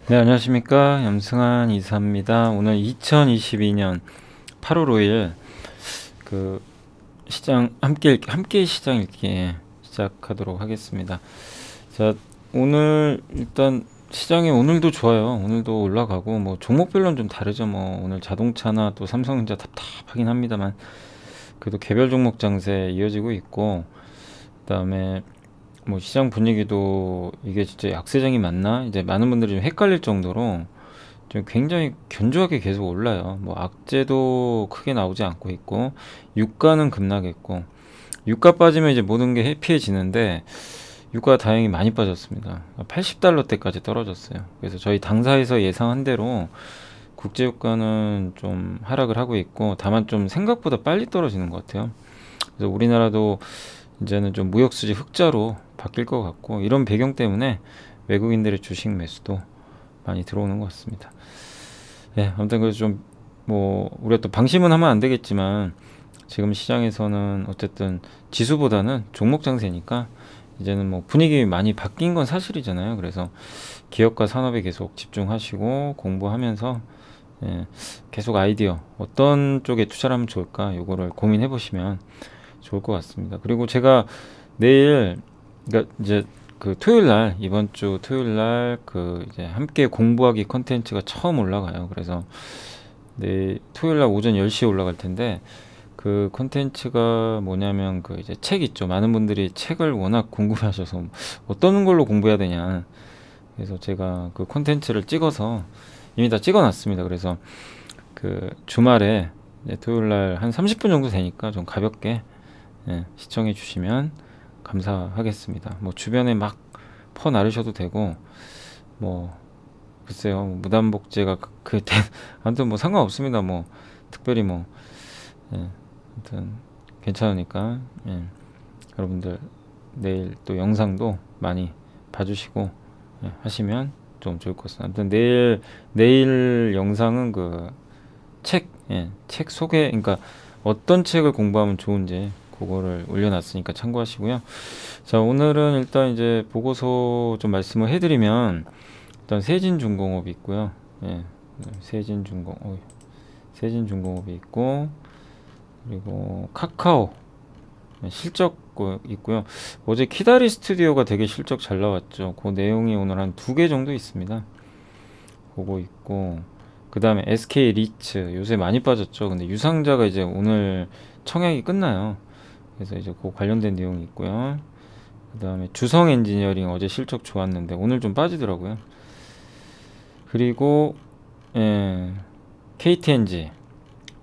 네, 안녕하십니까. 염승한 이사입니다. 오늘 2022년 8월 5일 그 시장 함께 시장 읽기 시작하도록 하겠습니다. 자, 오늘 일단 시장이 오늘도 좋아요. 오늘도 올라가고 뭐 종목별로는 좀 다르죠. 뭐 오늘 자동차나 또 삼성전자 답답하긴 합니다만 그래도 개별 종목 장세 이어지고 있고, 그다음에 뭐 시장 분위기도 이게 진짜 약세장이 맞나? 이제 많은 분들이 좀 헷갈릴 정도로 좀 굉장히 견조하게 계속 올라요. 뭐 악재도 크게 나오지 않고 있고, 유가는 급락했고, 유가 빠지면 이제 모든 게 해피해지는데 유가가 다행히 많이 빠졌습니다. 80달러대까지 떨어졌어요. 그래서 저희 당사에서 예상한 대로 국제 유가는 좀 하락을 하고 있고, 다만 좀 생각보다 빨리 떨어지는 것 같아요. 그래서 우리나라도 이제는 좀 무역수지 흑자로 바뀔 것 같고, 이런 배경 때문에 외국인들의 주식 매수도 많이 들어오는 것 같습니다. 예, 아무튼 그래서 좀 뭐 우리가 또 방심은 하면 안 되겠지만, 지금 시장에서는 어쨌든 지수보다는 종목 장세니까 이제는 뭐 분위기 많이 바뀐 건 사실이잖아요. 그래서 기업과 산업에 계속 집중하시고 공부하면서, 예, 계속 아이디어 어떤 쪽에 투자를 하면 좋을까, 요거를 고민해 보시면 좋을 것 같습니다. 그리고 제가 내일, 그러니까 이제 그 토요일 날, 이번 주 토요일 날 그 이제 함께 공부하기 컨텐츠가 처음 올라가요. 그래서 내일 토요일 날 오전 10시에 올라갈 텐데, 그 컨텐츠가 뭐냐면 그 이제 책 있죠. 많은 분들이 책을 워낙 궁금해하셔서 어떤 걸로 공부해야 되냐. 그래서 제가 그 컨텐츠를 찍어서 이미 다 찍어놨습니다. 그래서 그 주말에 이제 토요일 날 한 30분 정도 되니까 좀 가볍게, 예, 시청해 주시면 감사하겠습니다. 뭐 주변에 막 퍼 나르셔도 되고, 뭐 글쎄요, 무단복제가 아무튼 뭐 상관없습니다. 뭐 특별히 뭐, 예, 아무튼 괜찮으니까, 예, 여러분들 내일 또 영상도 많이 봐주시고, 예, 하시면 좀 좋을 것 같습니다. 아무튼 내일 영상은 그 책, 예, 책 소개, 그러니까 어떤 책을 공부하면 좋은지 그거를 올려놨으니까 참고하시고요. 자, 오늘은 일단 이제 보고서 좀 말씀을 해드리면, 일단 세진중공업이 있고요. 예, 세진중공업이 있고, 그리고 카카오, 예, 실적 있고요. 어제 키다리 스튜디오가 되게 실적 잘 나왔죠. 그 내용이 오늘 한 두 개 정도 있습니다. 그거 있고, 그 다음에 SK 리츠 요새 많이 빠졌죠. 근데 유상자가 이제 오늘 청약이 끝나요. 그래서 이제 그 관련된 내용이 있고요. 그 다음에 주성 엔지니어링 어제 실적 좋았는데 오늘 좀 빠지더라고요. 그리고, 예, KTNG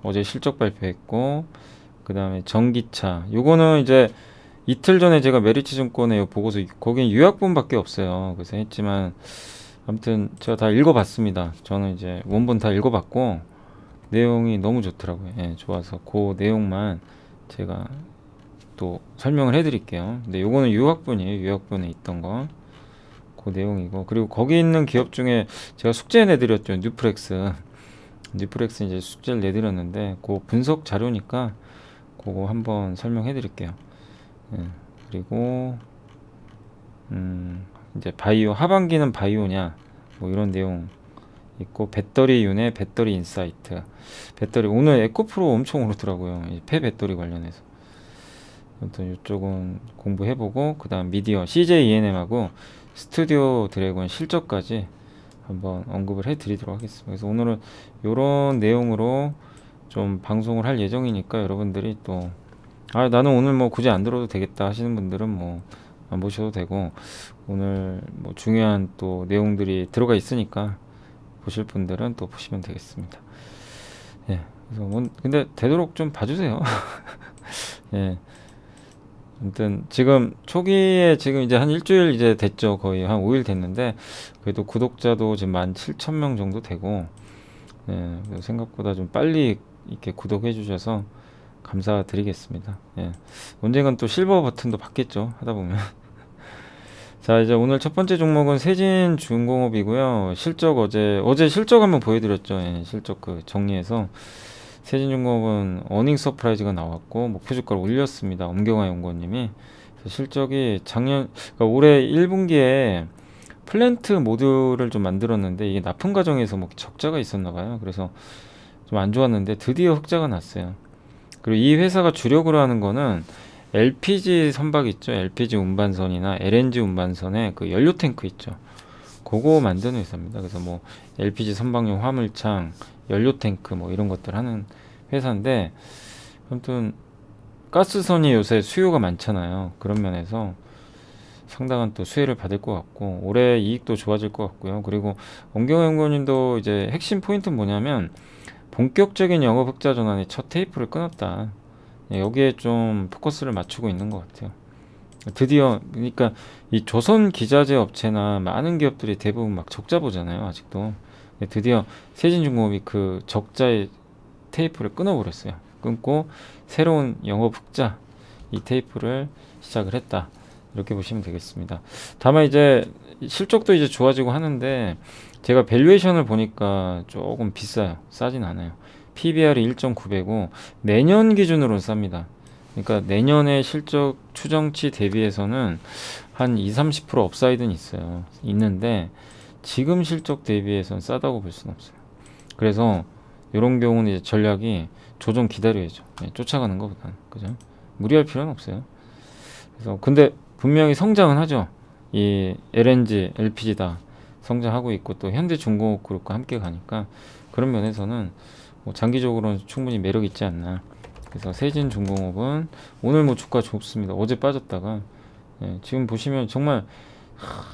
어제 실적 발표했고, 그 다음에 전기차 요거는 이제 이틀 전에 제가 메리츠증권에 요 보고서, 거긴 요약본밖에 없어요. 그래서 했지만 아무튼 제가 다 읽어봤습니다. 저는 이제 원본 다 읽어봤고 내용이 너무 좋더라고요. 예, 좋아서 그 내용만 제가 또 설명을 해드릴게요. 근데 요거는 요약본이에요. 요약본에 있던 거 그 내용이고, 그리고 거기 있는 기업 중에 제가 숙제 내드렸죠. 뉴프렉스 이제 숙제를 내드렸는데 그 분석 자료니까 그거 한번 설명해 드릴게요. 예, 그리고 이제 바이오, 하반기는 바이오냐 뭐 이런 내용 있고, 배터리 윤회, 배터리 인사이트, 배터리 오늘 에코프로 엄청 오르더라고요. 이 폐배터리 관련해서. 아무튼 이쪽은 공부해보고, 그 다음 미디어 CJ ENM하고 스튜디오 드래곤 실적까지 한번 언급을 해드리도록 하겠습니다. 그래서 오늘은 이런 내용으로 좀 방송을 할 예정이니까, 여러분들이 또 나는 오늘 뭐 굳이 안 들어도 되겠다 하시는 분들은 뭐 안 보셔도 되고, 오늘 뭐 중요한 또 내용들이 들어가 있으니까 보실 분들은 또 보시면 되겠습니다. 예, 그래서 근데 되도록 좀 봐주세요. 예, 아무튼 지금 초기에 지금 이제 한 일주일 이제 됐죠. 거의 한 5일 됐는데 그래도 구독자도 지금 17,000명 정도 되고, 예, 생각보다 좀 빨리 이렇게 구독해 주셔서 감사드리겠습니다. 예, 언젠간 또 실버 버튼도 받겠죠, 하다 보면. 자, 이제 오늘 첫 번째 종목은 세진중공업이고요. 실적 어제 실적 한번 보여드렸죠. 예, 실적 그 정리해서 세진중공업은 어닝 서프라이즈가 나왔고 목표 주가를 올렸습니다. 엄경화 연구원님이. 그래서 실적이 그러니까 올해 1분기에 플랜트 모드를 좀 만들었는데 이게 납품 과정에서 뭐 적자가 있었나 봐요. 그래서 좀 안 좋았는데 드디어 흑자가 났어요. 그리고 이 회사가 주력으로 하는 거는 LPG 선박 있죠. LPG 운반선이나 LNG 운반선에 그 연료 탱크 있죠. 그거 만드는 회사입니다. 그래서 뭐 LPG 선박용 화물창, 연료 탱크 뭐 이런 것들 하는 회사인데, 아무튼 가스선이 요새 수요가 많잖아요. 그런 면에서 상당한 또 수혜를 받을 것 같고 올해 이익도 좋아질 것 같고요. 그리고 원경호 연구원님도 이제 핵심 포인트는 뭐냐면 본격적인 영업 흑자 전환의 첫 테이프를 끊었다. 예, 여기에 좀 포커스를 맞추고 있는 것 같아요. 드디어 그러니까 이 조선 기자재 업체나 많은 기업들이 대부분 막 적자 보잖아요. 아직도. 예, 드디어 세진중공업이 그 적자의 테이프를 끊어버렸어요. 끊고 새로운 영업 흑자 이 테이프를 시작을 했다. 이렇게 보시면 되겠습니다. 다만 이제 실적도 이제 좋아지고 하는데 제가 밸류에이션을 보니까 조금 비싸요. 싸진 않아요. PBR이 1.9배고 내년 기준으로는 쌉니다. 그러니까 내년의 실적 추정치 대비해서는 한 20-30% 업사이드는 있어요. 있는데 지금 실적 대비해서는 싸다고 볼 수는 없어요. 그래서 이런 경우는 이제 전략이 조정 기다려야죠. 네, 쫓아가는 것보다는. 그죠? 무리할 필요는 없어요. 그래서 근데 분명히 성장은 하죠. 이 LNG, LPG 다 성장하고 있고 또 현대중공업그룹과 함께 가니까 그런 면에서는 뭐 장기적으로는 충분히 매력 있지 않나. 그래서 세진중공업은 오늘 뭐 주가 좋습니다. 어제 빠졌다가 예, 지금 보시면 정말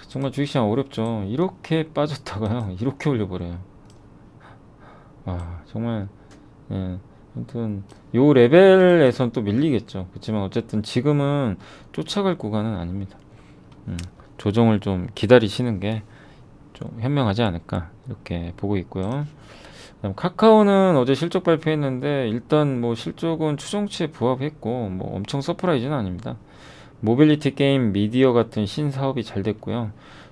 정말 주식시장 어렵죠. 이렇게 빠졌다가요, 이렇게 올려버려요. 와 정말 예, 아무튼 요 레벨에선 또 밀리겠죠. 그렇지만 어쨌든 지금은 쫓아갈 구간은 아닙니다. 조정을 좀 기다리시는 게 좀 현명하지 않을까 이렇게 보고 있고요. 그다음 카카오는 어제 실적 발표했는데 일단 뭐 실적은 추정치에 부합했고 뭐 엄청 서프라이즈는 아닙니다. 모빌리티 게임 미디어 같은 신사업이 잘 됐고요.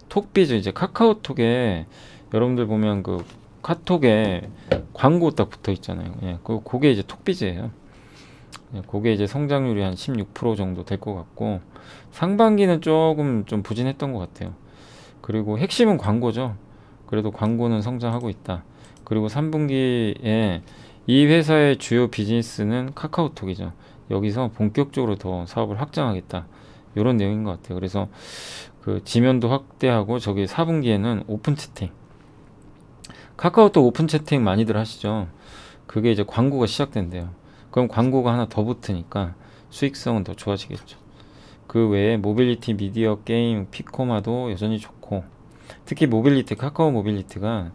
톡비즈 이제 카카오톡에 여러분들 보면 그 카톡에 광고 딱 붙어 있잖아요. 예, 그게 이제 톡비즈예요. 예, 그게 이제 성장률이 한 16% 정도 될 것 같고 상반기는 조금 좀 부진했던 것 같아요. 그리고 핵심은 광고죠. 그래도 광고는 성장하고 있다. 그리고 3분기에 이 회사의 주요 비즈니스는 카카오톡이죠. 여기서 본격적으로 더 사업을 확장하겠다. 이런 내용인 것 같아요. 그래서 그 지면도 확대하고 저기 4분기에는 오픈 채팅. 카카오톡 오픈 채팅 많이들 하시죠. 그게 이제 광고가 시작된대요. 그럼 광고가 하나 더 붙으니까 수익성은 더 좋아지겠죠. 그 외에 모빌리티, 미디어, 게임, 피코마도 여전히 좋고 특히 모빌리티, 카카오 모빌리티가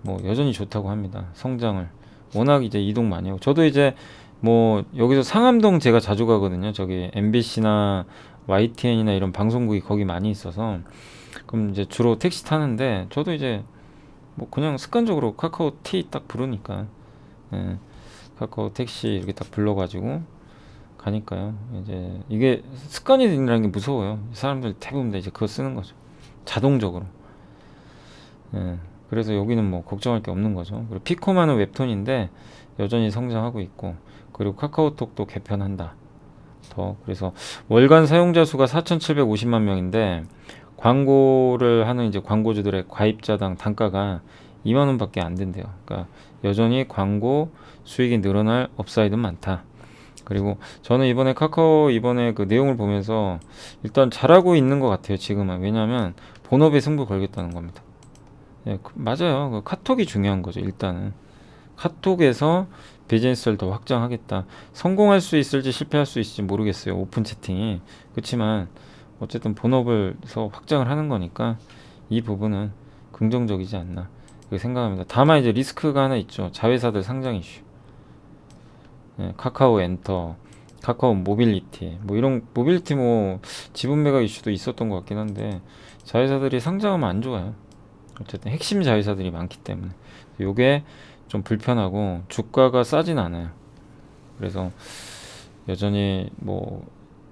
뭐 여전히 좋다고 합니다. 성장을 워낙 이제 이동 많이 하고 저도 이제 뭐 여기서 상암동 제가 자주 가거든요. 저기 MBC나 YTN이나 이런 방송국이 거기 많이 있어서 그럼 이제 주로 택시 타는데 저도 이제 뭐 그냥 습관적으로 카카오 T 딱 부르니까 예, 카카오 택시 이렇게 딱 불러가지고 가니까요. 이제 이게 습관이라는 게 무서워요. 사람들 대부분 다 이제 그거 쓰는 거죠. 자동적으로. 예, 그래서 여기는 뭐 걱정할 게 없는 거죠. 그리고 피코마는 웹툰인데 여전히 성장하고 있고 그리고 카카오톡도 개편한다. 더 그래서 월간 사용자 수가 4,750만 명인데 광고를 하는 이제 광고주들의 가입자당 단가가 2만 원밖에 안 된대요. 그러니까 여전히 광고 수익이 늘어날 업사이드는 많다. 그리고 저는 이번에 카카오 이번에 그 내용을 보면서 일단 잘하고 있는 것 같아요. 지금은. 왜냐하면 본업에 승부 걸겠다는 겁니다. 예, 맞아요. 그 카톡이 중요한 거죠. 일단은 카톡에서 비즈니스를 더 확장하겠다. 성공할 수 있을지 실패할 수 있을지 모르겠어요. 오픈 채팅이. 그렇지만 어쨌든 본업을서 확장을 하는 거니까 이 부분은 긍정적이지 않나 그렇게 생각합니다. 다만 이제 리스크가 하나 있죠. 자회사들 상장 이슈. 예, 카카오 엔터, 카카오 모빌리티, 뭐 이런 모빌리티 뭐 지분 매각 이슈도 있었던 것 같긴 한데 자회사들이 상장하면 안 좋아요. 어쨌든 핵심 자회사들이 많기 때문에 요게 좀 불편하고 주가가 싸진 않아요. 그래서 여전히 뭐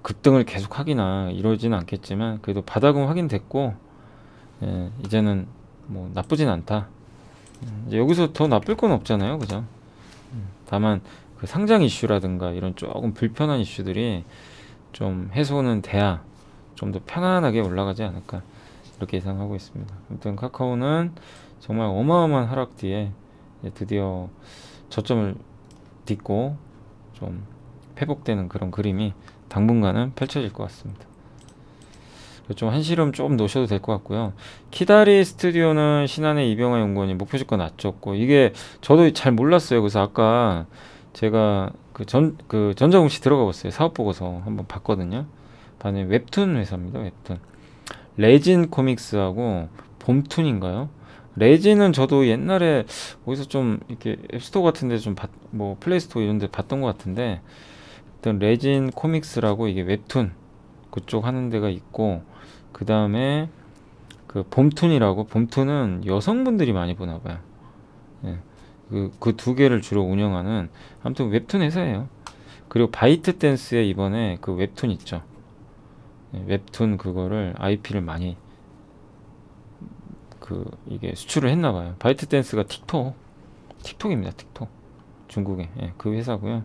급등을 계속 하기나 이러지는 않겠지만 그래도 바닥은 확인됐고 예, 이제는 뭐 나쁘진 않다. 이제 여기서 더 나쁠 건 없잖아요, 그죠? 다만 그 상장 이슈라든가 이런 조금 불편한 이슈들이 좀 해소는 돼야 좀 더 편안하게 올라가지 않을까 이렇게 예상하고 있습니다. 아무튼 카카오는 정말 어마어마한 하락 뒤에 드디어 저점을 딛고 좀 회복되는 그런 그림이 당분간은 펼쳐질 것 같습니다. 좀 한시름 좀 놓으셔도 될 것 같고요. 키다리 스튜디오는 신한의 이병화 연구원이 목표 주가 낮췄고, 이게 저도 잘 몰랐어요. 그래서 아까 제가 그 전자공시 들어가 봤어요. 사업 보고서 한번 봤거든요. 반면 웹툰 회사입니다. 웹툰. 레진 코믹스하고 봄툰인가요? 레진은 저도 옛날에 어디서 좀 이렇게 앱스토어 같은데 좀 뭐 플레이스토어 이런 데 봤던 것 같은데, 일단 레진 코믹스라고 이게 웹툰 그쪽 하는 데가 있고, 그 다음에 그 봄툰이라고, 봄툰은 여성분들이 많이 보나 봐요. 예. 그 두 개를 주로 운영하는 아무튼 웹툰 회사예요. 그리고 바이트 댄스에 이번에 그 웹툰 있죠. 예, 웹툰 그거를 IP를 많이 이게 수출을 했나 봐요. 바이트 댄스가 틱톡입니다. 틱톡. 중국의 그 회사고요.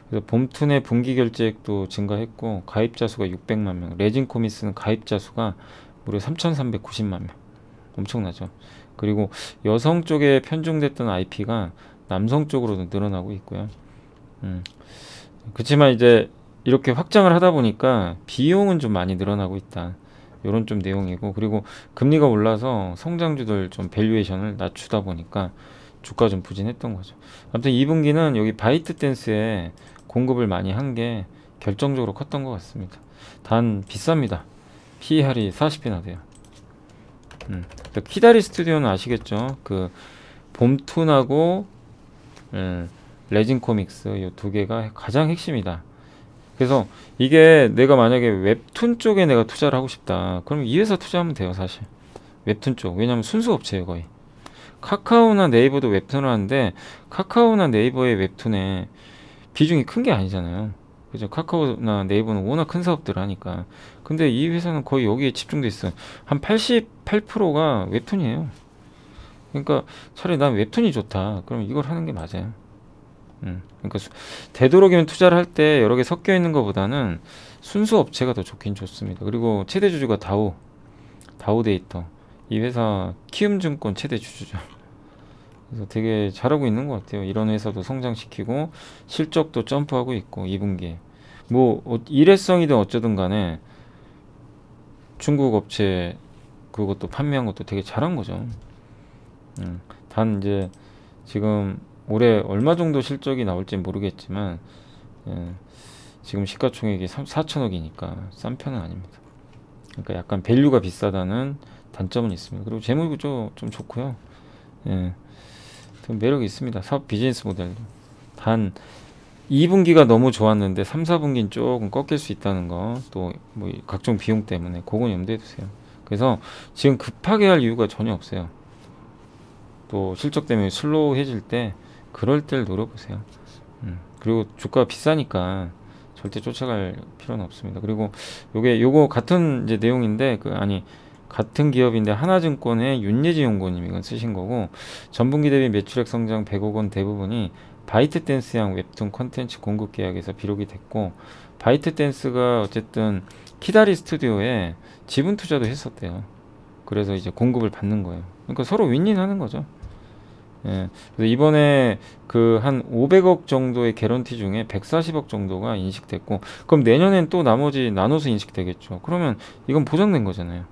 그래서 봄툰의 분기 결제액도 증가했고, 가입자 수가 600만 명. 레진 코미스는 가입자 수가 무려 3,390만 명. 엄청나죠. 그리고 여성 쪽에 편중됐던 IP가 남성 쪽으로도 늘어나고 있고요. 그렇지만 이제 이렇게 확장을 하다 보니까 비용은 좀 많이 늘어나고 있다. 요런 좀 내용이고, 그리고 금리가 올라서 성장주들 좀 밸류에이션을 낮추다 보니까 주가 좀 부진했던 거죠. 아무튼 2분기는 여기 바이트 댄스에 공급을 많이 한 게 결정적으로 컸던 것 같습니다. 단 비쌉니다. PER이 40배나 돼요. 키다리 스튜디오는 아시겠죠? 그 봄툰하고 레진 코믹스 이 두 개가 가장 핵심이다. 그래서 이게 내가 만약에 웹툰 쪽에 내가 투자를 하고 싶다, 그럼 이 회사 투자하면 돼요. 사실 웹툰 쪽. 왜냐면 순수 업체예요 거의. 카카오나 네이버도 웹툰을 하는데, 카카오나 네이버의 웹툰에 비중이 큰 게 아니잖아요. 그죠? 카카오나 네이버는 워낙 큰 사업들을 하니까. 근데 이 회사는 거의 여기에 집중돼 있어요. 한 88%가 웹툰이에요. 그러니까 차라리 난 웹툰이 좋다, 그럼 이걸 하는 게 맞아요. 그러니까 되도록이면 투자를 할 때 여러 개 섞여 있는 것보다는 순수 업체가 더 좋긴 좋습니다. 그리고 최대 주주가 다우 데이터. 이 회사 키움증권 최대 주주죠. 그래서 되게 잘하고 있는 것 같아요. 이런 회사도 성장시키고 실적도 점프하고 있고 2분기에 뭐 일회성이든 어쩌든 간에 중국 업체 그것도 판매한 것도 되게 잘한 거죠. 단 이제 지금 올해 얼마 정도 실적이 나올지 모르겠지만, 지금 시가총액이 4천억이니까 싼 편은 아닙니다. 그러니까 약간 밸류가 비싸다는 단점은 있습니다. 그리고 재무구조 좀 좋고요. 매력이 있습니다. 사업 비즈니스 모델도. 단 2분기가 너무 좋았는데 3, 4분기는 조금 꺾일 수 있다는 거, 또 뭐 각종 비용 때문에 그건 염두에 두세요. 그래서 지금 급하게 할 이유가 전혀 없어요. 또 실적 때문에 슬로우해질 때 그럴 때를 노려보세요. 그리고 주가가 비싸니까 절대 쫓아갈 필요는 없습니다. 그리고 요거 같은 이제 내용인데, 같은 기업인데 하나증권의 윤예지 연구원님 이건 쓰신 거고, 전분기 대비 매출액 성장 100억 원 대부분이 바이트 댄스형 웹툰 콘텐츠 공급 계약에서 비록이 됐고, 바이트 댄스가 어쨌든 키다리 스튜디오에 지분 투자도 했었대요. 그래서 이제 공급을 받는 거예요. 그러니까 서로 윈윈하는 거죠. 그래서 이번에 그 한 500억 정도의 개런티 중에 140억 정도가 인식됐고, 그럼 내년엔 또 나머지 나눠서 인식되겠죠. 그러면 이건 보장된 거잖아요.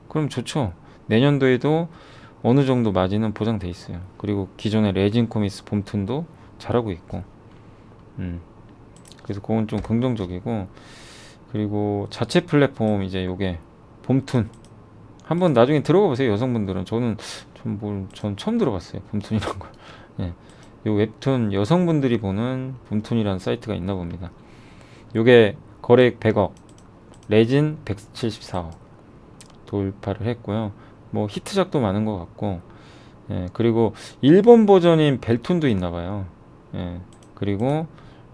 그럼 좋죠. 내년도에도 어느 정도 마진은 보장돼 있어요. 그리고 기존의 레진 코미스 봄툰도 잘하고 있고, 그래서 그건 좀 긍정적이고, 그리고 자체 플랫폼 이제 요게 봄툰 한번 나중에 들어가 보세요. 여성분들은. 전 처음 들어봤어요. 봄툰이란 걸. 요 웹툰 여성분들이 보는 봄툰이라는 사이트가 있나 봅니다. 요게 거래액 100억, 레진 174억 돌파를 했고요. 뭐 히트작도 많은 것 같고, 그리고 일본 버전인 벨툰도 있나 봐요. 그리고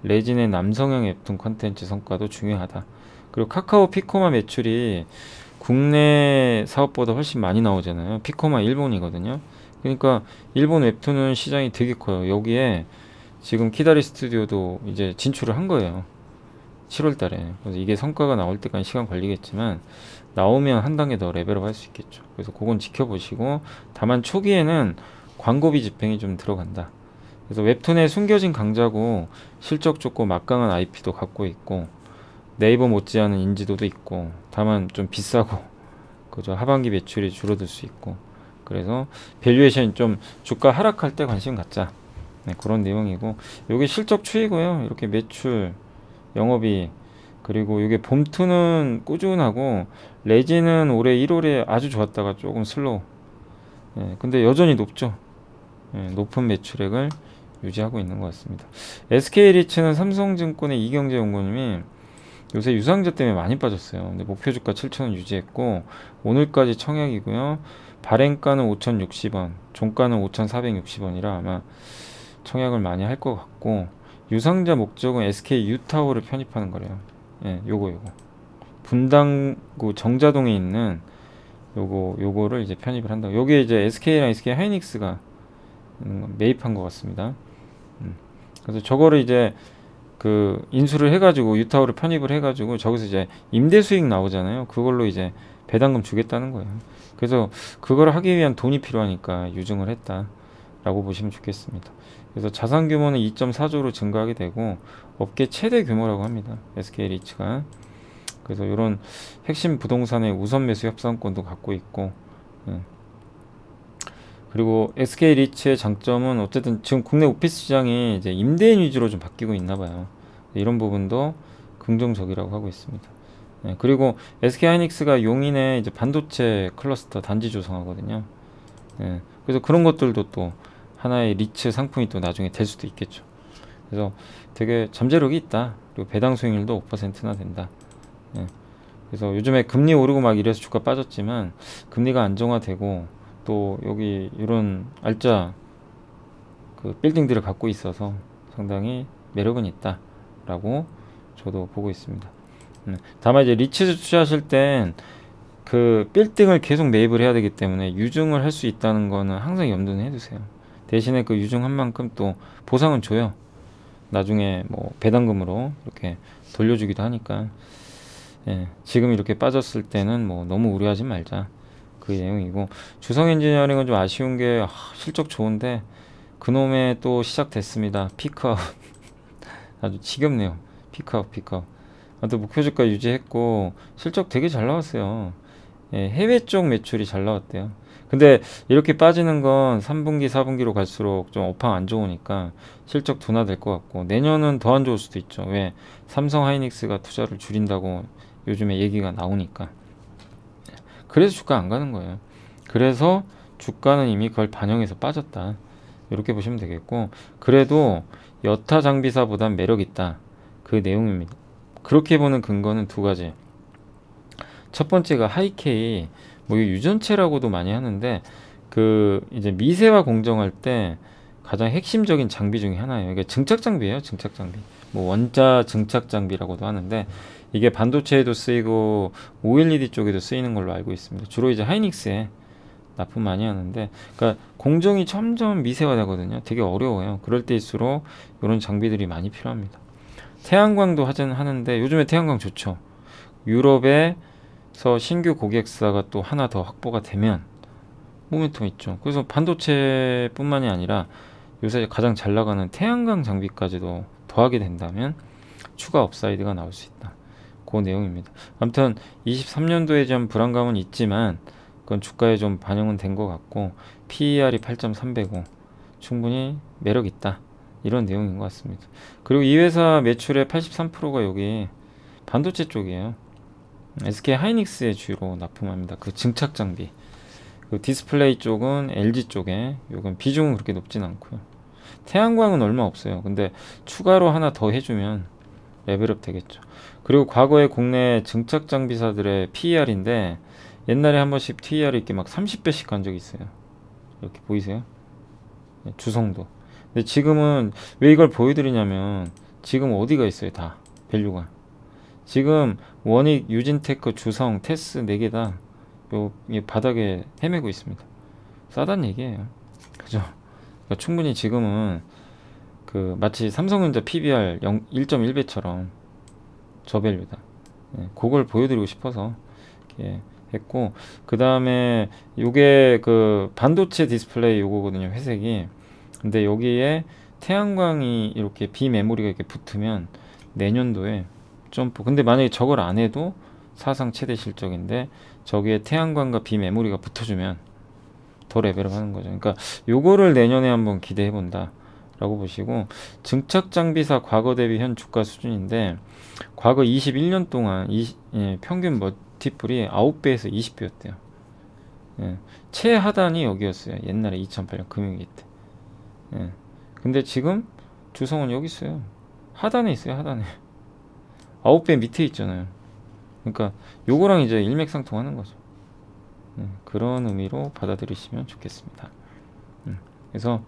레진의 남성형 웹툰 컨텐츠 성과도 중요하다. 그리고 카카오 피코마 매출이 국내 사업보다 훨씬 많이 나오잖아요. 피코마 일본이거든요. 그러니까 일본 웹툰은 시장이 되게 커요. 여기에 지금 키다리 스튜디오도 이제 진출을 한 거예요. 7월 달에. 그래서 이게 성과가 나올 때까지 시간 걸리겠지만 나오면 한 단계 더 레벨업 할 수 있겠죠. 그래서 그건 지켜보시고, 다만 초기에는 광고비 집행이 좀 들어간다. 그래서 웹툰에 숨겨진 강자고 실적 좋고 막강한 IP도 갖고 있고 네이버 못지않은 인지도도 있고, 다만 좀 비싸고 그죠, 하반기 매출이 줄어들 수 있고, 그래서 밸류에이션 좀 주가 하락할 때 관심 갖자. 네, 그런 내용이고, 요게 실적 추이고요. 이렇게 매출, 영업이, 그리고 이게 봄투는 꾸준하고 레지는 올해 1월에 아주 좋았다가 조금 슬로우. 예, 근데 여전히 높죠. 예, 높은 매출액을 유지하고 있는 것 같습니다. SK리츠는 삼성증권의 이경재 연구님이 요새 유상자 때문에 많이 빠졌어요. 근데 목표 주가 7,000원 유지했고 오늘까지 청약이고요. 발행가는 5,060원, 종가는 5,460원이라 아마 청약을 많이 할 것 같고, 유상자 목적은 SK 유타워를 편입하는 거래요. 예, 요거 분당구 정자동에 있는 요거를 이제 편입을 한다. 요게 이제 SK랑 SK 하이닉스가 매입한 것 같습니다. 그래서 저거를 이제 그 인수를 해가지고 유타워를 편입을 해가지고 저기서 이제 임대 수익 나오잖아요. 그걸로 이제 배당금 주겠다는 거예요. 그래서 그걸 하기 위한 돈이 필요하니까 유증을 했다라고 보시면 좋겠습니다. 그래서 자산 규모는 2.4조로 증가하게 되고 업계 최대 규모라고 합니다. SK리츠가. 그래서 이런 핵심 부동산의 우선 매수 협상권도 갖고 있고, 그리고 SK리츠의 장점은 어쨌든 지금 국내 오피스 시장이 이제 임대인 위주로 좀 바뀌고 있나 봐요. 이런 부분도 긍정적이라고 하고 있습니다. 그리고 SK하이닉스가 용인에 이제 반도체 클러스터 단지 조성하거든요. 그래서 그런 것들도 또 하나의 리츠 상품이 또 나중에 될 수도 있겠죠. 그래서 되게 잠재력이 있다. 그리고 배당 수익률도 5%나 된다. 그래서 요즘에 금리 오르고 막 이래서 주가 빠졌지만 금리가 안정화되고 또 여기 이런 알짜 그 빌딩들을 갖고 있어서 상당히 매력은 있다라고 저도 보고 있습니다. 다만 이제 리츠 투자하실 땐 그 빌딩을 계속 매입을 해야 되기 때문에 유증을 할 수 있다는 거는 항상 염두는 해두세요. 대신에 그 유증한 만큼 또 보상은 줘요. 나중에 뭐 배당금으로 이렇게 돌려주기도 하니까. 지금 이렇게 빠졌을 때는 뭐 너무 우려하지 말자, 그 내용이고, 주성 엔지니어링은 좀 아쉬운 게 실적 좋은데 그놈의 또 시작됐습니다. 피크아웃. 아주 지겹네요. 피크아웃. 아무튼 목표 주가 유지했고 실적 되게 잘 나왔어요. 해외 쪽 매출이 잘 나왔대요. 근데 이렇게 빠지는 건 3분기 4분기로 갈수록 좀 업황 안 좋으니까 실적 둔화될 것 같고, 내년은 더 안 좋을 수도 있죠. 왜? 삼성 하이닉스가 투자를 줄인다고 요즘에 얘기가 나오니까. 그래서 주가 안 가는 거예요. 그래서 주가는 이미 그걸 반영해서 빠졌다, 이렇게 보시면 되겠고, 그래도 여타 장비사보단 매력 있다, 그 내용입니다. 그렇게 보는 근거는 두 가지. 첫 번째가 하이케이, 뭐 유전체라고도 많이 하는데 그 이제 미세화 공정할 때 가장 핵심적인 장비 중에 하나예요. 이게 증착 장비예요. 증착 장비. 뭐 원자 증착 장비라고도 하는데 이게 반도체에도 쓰이고 OLED 쪽에도 쓰이는 걸로 알고 있습니다. 주로 이제 하이닉스에 납품 많이 하는데, 그러니까 공정이 점점 미세화되거든요. 되게 어려워요. 그럴 때일수록 이런 장비들이 많이 필요합니다. 태양광도 하는데 요즘에 태양광 좋죠. 유럽에서 신규 고객사가 또 하나 더 확보가 되면 모멘텀 있죠. 그래서 반도체뿐만이 아니라 요새 가장 잘 나가는 태양광 장비까지도 더하게 된다면 추가 업사이드가 나올 수 있다, 그 내용입니다. 아무튼 23년도에 좀 불안감은 있지만 그건 주가에 좀 반영은 된 것 같고, PER이 8.3배고 충분히 매력 있다, 이런 내용인 것 같습니다. 그리고 이 회사 매출의 83%가 여기 반도체 쪽이에요. SK 하이닉스의 주로 납품합니다. 그 증착 장비. 그 디스플레이 쪽은 LG 쪽에, 요건 비중은 그렇게 높진 않고요. 태양광은 얼마 없어요. 근데 추가로 하나 더 해주면 레벨업 되겠죠. 그리고 과거에 국내 증착 장비사들의 PER인데 옛날에 한 번씩 TER 이렇게 막 30배씩 간 적이 있어요. 이렇게 보이세요? 주성도. 근데 지금은 왜 이걸 보여드리냐면 지금 어디가 있어요? 다 밸류가 지금 원익, 유진테크, 주성, 테스 4개 다 요 바닥에 헤매고 있습니다. 싸단 얘기예요. 그죠? 그러니까 충분히 지금은 그 마치 삼성전자 PBR 1.1배처럼 저밸류다. 예, 그걸 보여드리고 싶어서 이렇게 했고, 그 다음에 요게 그 반도체 디스플레이 요거거든요, 회색이. 근데 여기에 태양광이 이렇게 비메모리가 이렇게 붙으면 내년도에 점프. 근데 만약에 저걸 안 해도 사상 최대 실적인데, 저기에 태양광과 비메모리가 붙어주면 더 레벨업 하는 거죠. 그러니까 요거를 내년에 한번 기대해 본다 라고 보시고, 증착 장비사 과거 대비 현 주가 수준인데, 과거 21년 동안 평균 멀티플이 9배에서 20배였대요. 예, 최하단이 여기였어요. 옛날에 2008년 금융위기 때. 예, 근데 지금 주성은 여기 있어요. 하단에 있어요. 하단에 9배 밑에 있잖아요. 그러니까 요거랑 이제 일맥상통하는 거죠. 그런 의미로 받아들이시면 좋겠습니다. 그래서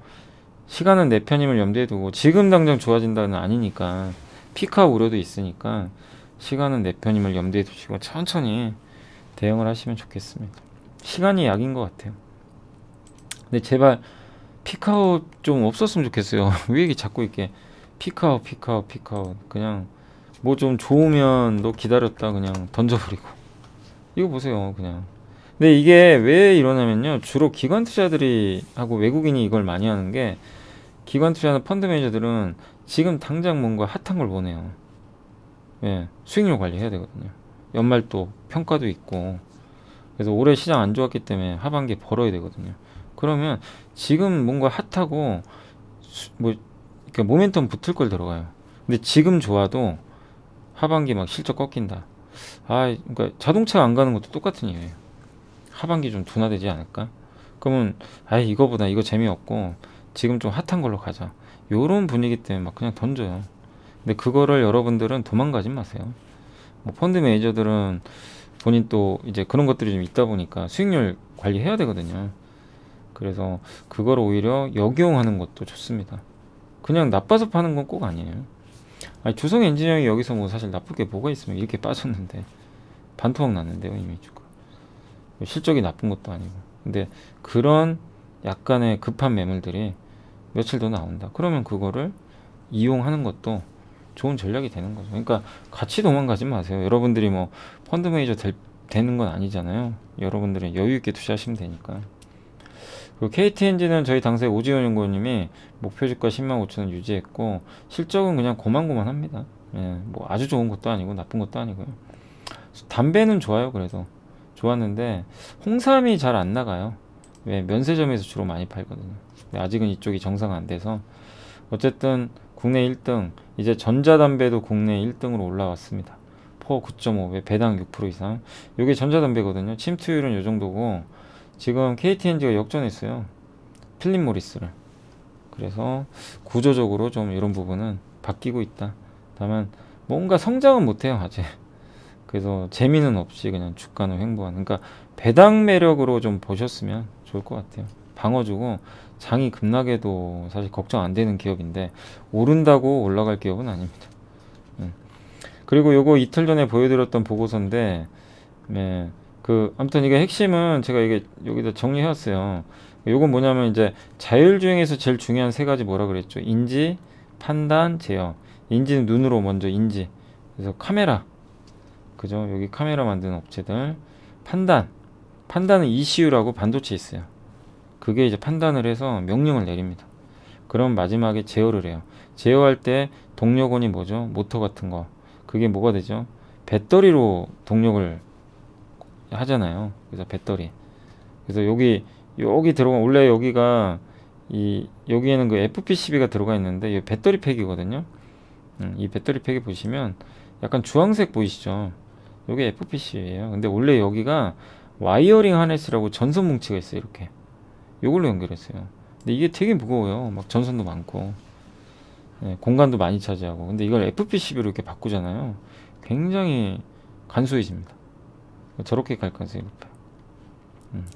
시간은 내 편임을 염두에 두고, 지금 당장 좋아진다는 아니니까, 피크아웃 우려도 있으니까 시간은 내 편임을 염두에 두시고 천천히 대응을 하시면 좋겠습니다. 시간이 약인 것 같아요. 근데 제발 피크아웃 좀 없었으면 좋겠어요. 왜 이게 자꾸 이렇게 피크아웃 그냥 뭐 좀 좋으면 너 기다렸다 그냥 던져버리고, 이거 보세요 그냥. 근데 이게 왜 이러냐면요, 주로 기관 투자들이 하고 외국인이 이걸 많이 하는 게, 기관 투자하는 펀드 매니저들은 지금 당장 뭔가 핫한 걸 보내요. 예, 수익률 관리해야 되거든요. 연말 또 평가도 있고, 그래서 올해 시장 안 좋았기 때문에 하반기에 벌어야 되거든요. 그러면 지금 뭔가 핫하고 뭐 이렇게 모멘텀 붙을 걸 들어가요. 근데 지금 좋아도 하반기 막 실적 꺾인다. 그러니까 자동차 안 가는 것도 똑같은 이유예요. 하반기 좀 둔화되지 않을까? 그러면 이거보다 이거 재미없고 지금 좀 핫한 걸로 가자. 요런 분위기 때문에 막 그냥 던져요. 근데 그거를 여러분들은 도망가지 마세요. 뭐 펀드 매니저들은 본인 또 이제 그런 것들이 좀 있다 보니까 수익률 관리해야 되거든요. 그래서 그걸 오히려 역이용하는 것도 좋습니다. 그냥 나빠서 파는 건 꼭 아니에요. 주성 엔지니어링이 여기서 뭐 사실 나쁠 게 뭐가 있으면 이렇게 빠졌는데, 반토막 났는데요 이미 주가. 실적이 나쁜 것도 아니고. 근데 그런 약간의 급한 매물들이 며칠 더 나온다. 그러면 그거를 이용하는 것도 좋은 전략이 되는 거죠. 그러니까 같이 도망가지 마세요. 여러분들이 뭐 펀드 매니저 되는 건 아니잖아요. 여러분들은 여유 있게 투자하시면 되니까. 그리고 KT엔진은 저희 당사의 오지원 연구원님이 목표 주가 10만 5천 원 유지했고, 실적은 그냥 고만고만합니다. 예, 뭐 아주 좋은 것도 아니고 나쁜 것도 아니고요. 담배는 좋아요. 그래도 좋았는데 홍삼이 잘 안 나가요. 왜? 면세점에서 주로 많이 팔거든요. 근데 아직은 이쪽이 정상화 안 돼서. 어쨌든 국내 1등, 이제 전자담배도 국내 1등으로 올라왔습니다. 포 9.5, 배당 6% 이상. 이게 전자담배거든요. 침투율은 이 정도고, 지금 KTNG가 역전했어요. 필립 모리스를. 그래서 구조적으로 좀 이런 부분은 바뀌고 있다. 다만 뭔가 성장은 못해요 아직. 그래서 재미는 없이 그냥 주가는 횡보하는. 그러니까 배당 매력으로 좀 보셨으면 좋을 것 같아요. 방어주고 장이 급락해도 사실 걱정 안 되는 기업인데, 오른다고 올라갈 기업은 아닙니다. 그리고 요거 이틀 전에 보여드렸던 보고서인데, 네, 아무튼 이게 핵심은 제가 이게 여기다 정리해왔어요. 요건 뭐냐면, 이제 자율주행에서 제일 중요한 세 가지 뭐라 그랬죠? 인지, 판단, 제어. 인지는 눈으로 먼저 인지. 그래서 카메라. 그죠? 여기 카메라 만드는 업체들. 판단은 ECU라고 반도체 있어요. 그게 이제 판단을 해서 명령을 내립니다. 그럼 마지막에 제어를 해요. 제어할 때 동력원이 뭐죠? 모터 같은 거. 그게 뭐가 되죠? 배터리로 동력을 하잖아요. 그래서 배터리. 그래서 여기 들어가, 원래 여기가 여기에는 그 FPCB가 들어가 있는데, 이 배터리 팩이거든요. 이 배터리 팩에 보시면 약간 주황색 보이시죠? 이게 FPC예요. 근데 원래 여기가 와이어링 하네스라고 전선 뭉치가 있어요. 이렇게 이걸로 연결했어요. 근데 이게 되게 무거워요. 막 전선도 많고, 네, 공간도 많이 차지하고. 근데 이걸 FPCB로 이렇게 바꾸잖아요. 굉장히 간소해집니다. 저렇게 갈 가능성이 높아요.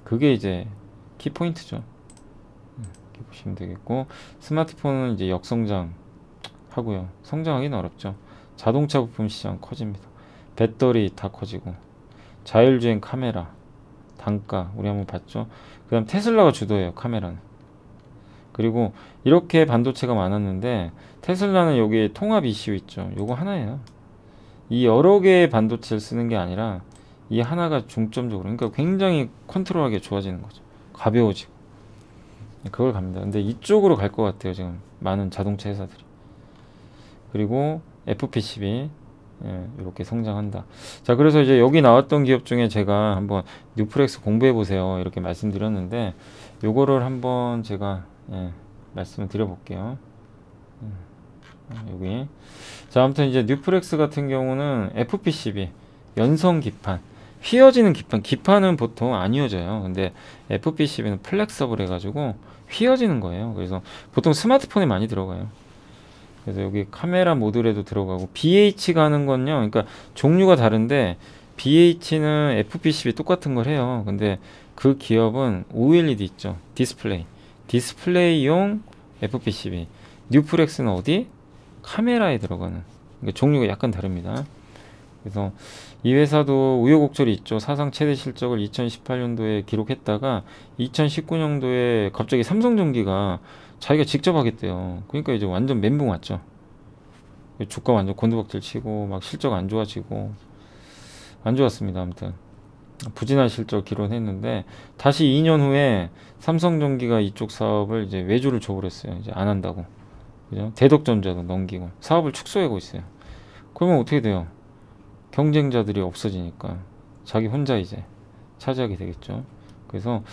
그게 이제 키포인트죠. 이렇게 보시면 되겠고, 스마트폰은 이제 역성장 하고요. 성장하기는 어렵죠. 자동차 부품 시장 커집니다. 배터리 다 커지고, 자율주행 카메라, 단가 우리 한번 봤죠. 그 다음 테슬라가 주도해요. 카메라는. 그리고 이렇게 반도체가 많았는데, 테슬라는 여기에 통합 ECU 있죠. 요거 하나예요. 이 여러 개의 반도체를 쓰는 게 아니라 이 하나가 중점적으로, 그러니까 굉장히 컨트롤하기 좋아지는 거죠. 가벼워지고. 그걸 갑니다. 근데 이쪽으로 갈 것 같아요, 지금 많은 자동차 회사들이. 그리고 FP12 이렇게 성장한다. 자, 그래서 이제 여기 나왔던 기업 중에 제가 한번 뉴플렉스 공부해 보세요 이렇게 말씀드렸는데, 요거를 한번 제가 말씀을 드려볼게요. 여기. 자, 아무튼 이제 뉴플렉스 같은 경우는 FP12 연성 기판, 휘어지는 기판은 보통 안 휘어져요. 근데 FP12는 플렉서블 해가지고 휘어지는 거예요. 그래서 보통 스마트폰에 많이 들어가요. 그래서 여기 카메라 모듈에도 들어가고, BH가 하는 건요, 그러니까 종류가 다른데 BH는 FP12 똑같은 걸 해요. 근데 그 기업은 OLED 있죠, 디스플레이용 FP12. 뉴플렉스는 어디? 카메라에 들어가는. 그러니까 종류가 약간 다릅니다. 그래서 이 회사도 우여곡절이 있죠. 사상 최대 실적을 2018년도에 기록했다가 2019년도에 갑자기 삼성전기가 자기가 직접 하겠대요. 그러니까 이제 완전 멘붕 왔죠. 주가 완전 곤두박질 치고 막 실적 안 좋아지고 안 좋았습니다. 아무튼 부진한 실적 기록했는데, 다시 2년 후에 삼성전기가 이쪽 사업을 이제 외주를 줘버렸어요. 이제 안 한다고. 그죠? 대덕전자도 넘기고 사업을 축소하고 있어요. 그러면 어떻게 돼요? 경쟁자들이 없어지니까 자기 혼자 이제 차지하게 되겠죠. 그래서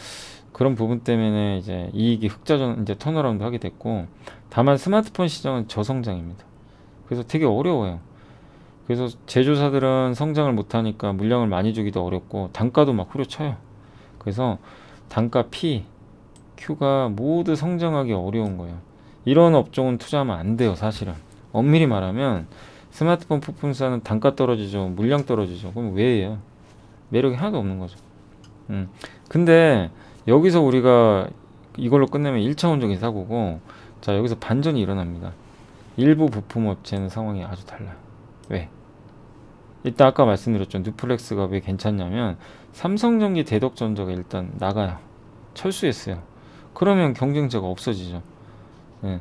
그런 부분 때문에 이제 이익이 흑자전 이제 턴어라운드 하게 됐고, 다만 스마트폰 시장은 저성장입니다. 그래서 되게 어려워요. 그래서 제조사들은 성장을 못하니까 물량을 많이 주기도 어렵고 단가도 막 후려쳐요. 그래서 단가 P, Q가 모두 성장하기 어려운 거예요. 이런 업종은 투자하면 안 돼요, 사실은. 엄밀히 말하면 스마트폰 부품사는 단가 떨어지죠, 물량 떨어지죠. 그럼 왜 해요? 매력이 하나도 없는 거죠. 근데 여기서 우리가 이걸로 끝내면 1차원적인 사고고, 자, 여기서 반전이 일어납니다. 일부 부품 업체는 상황이 아주 달라요. 왜? 일단 아까 말씀드렸죠. 뉴플렉스가 왜 괜찮냐면 삼성전기, 대덕전자가 일단 나가요. 철수했어요. 그러면 경쟁자가 없어지죠. 네.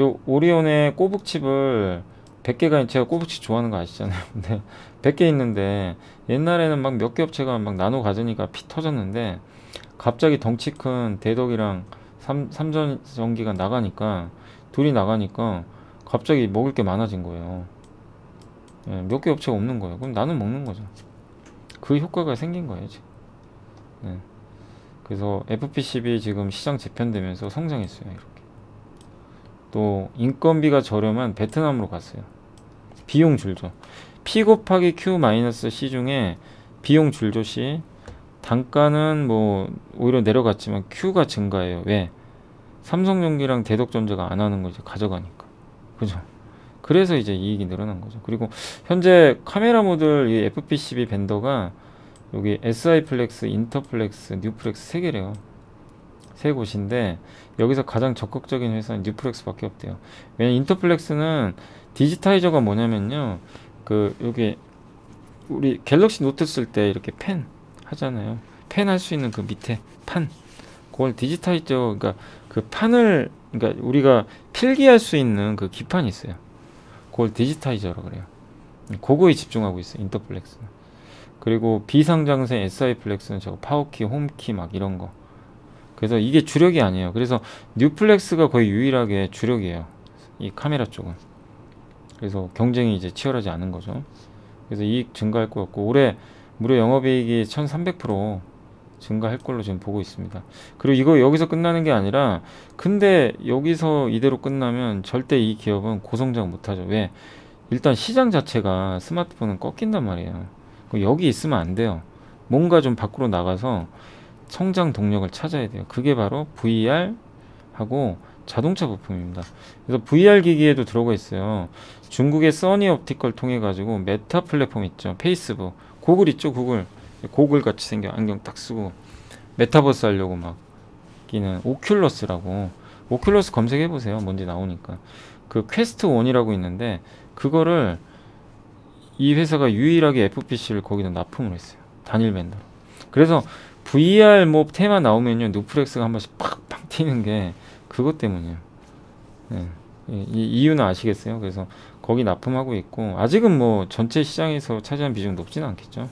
요 오리온의 꼬북칩을 100개가, 제가 꼬북칩 좋아하는 거 아시잖아요. 근데 100개 있는데 옛날에는 막 몇 개 업체가 막 나눠 가지니까 피 터졌는데, 갑자기 덩치 큰 대덕이랑 삼성전기가 나가니까, 둘이 나가니까 갑자기 먹을 게 많아진 거예요. 몇 개 업체가 없는 거예요. 그럼 나는 먹는 거죠. 그 효과가 생긴 거예요, 지금. 그래서 FP12 지금 시장 재편되면서 성장했어요. 이렇게. 또 인건비가 저렴한 베트남으로 갔어요. 비용 줄죠. P 곱하기 Q 마이너스 C 중에 비용 줄죠, C. 단가는 뭐 오히려 내려갔지만 Q가 증가해요. 왜? 삼성전기랑 대덕전자가 안 하는 거 이제 가져가니까. 그죠? 그래서 이제 이익이 늘어난 거죠. 그리고 현재 카메라 모듈 이 FP12 벤더가 여기 SI플렉스, 인터플렉스, 뉴플렉스 세 개래요. 세 곳인데 여기서 가장 적극적인 회사는 뉴플렉스밖에 없대요. 왜냐면 인터플렉스는 디지타이저가 뭐냐면요, 그 여기 우리 갤럭시 노트 쓸 때 이렇게 펜 하잖아요. 펜 할 수 있는 그 밑에 판, 그걸 디지타이저, 그러니까 그 판을, 그러니까 우리가 필기할 수 있는 그 기판이 있어요. 그걸 디지타이저라고 그래요. 그거에 집중하고 있어요, 인터플렉스는. 그리고 비상장생 SI플렉스는 저거 파워키, 홈키 막 이런 거. 그래서 이게 주력이 아니에요. 그래서 뉴플렉스가 거의 유일하게 주력이에요, 이 카메라 쪽은. 그래서 경쟁이 이제 치열하지 않은 거죠. 그래서 이익 증가할 것 같고, 올해 무려 영업이익이 1300% 증가할 걸로 지금 보고 있습니다. 그리고 이거 여기서 끝나는 게 아니라, 근데 여기서 이대로 끝나면 절대 이 기업은 고성장 못하죠. 왜? 일단 시장 자체가 스마트폰은 꺾인단 말이에요. 여기 있으면 안 돼요. 뭔가 좀 밖으로 나가서 성장 동력을 찾아야 돼요. 그게 바로 VR하고 자동차 부품입니다. 그래서 VR 기기에도 들어가 있어요. 중국의 써니 옵티컬 통해 가지고 메타 플랫폼 있죠, 페이스북, 구글 있죠, 구글 같이 생겨 안경 딱 쓰고 메타버스 하려고 막 끼는 오큘러스라고. 오큘러스 검색해 보세요. 뭔지 나오니까. 그 퀘스트 1이라고 있는데 그거를 이 회사가 유일하게 FPC를 거기다 납품을 했어요, 단일 벤더로. 그래서 VR 뭐 테마 나오면요, 뉴플렉스가 한 번씩 팍팍 튀는 게 그것 때문이에요. 이 이유는 아시겠어요? 그래서 거기 납품하고 있고, 아직은 뭐 전체 시장에서 차지하는 비중이 높지는 않겠죠.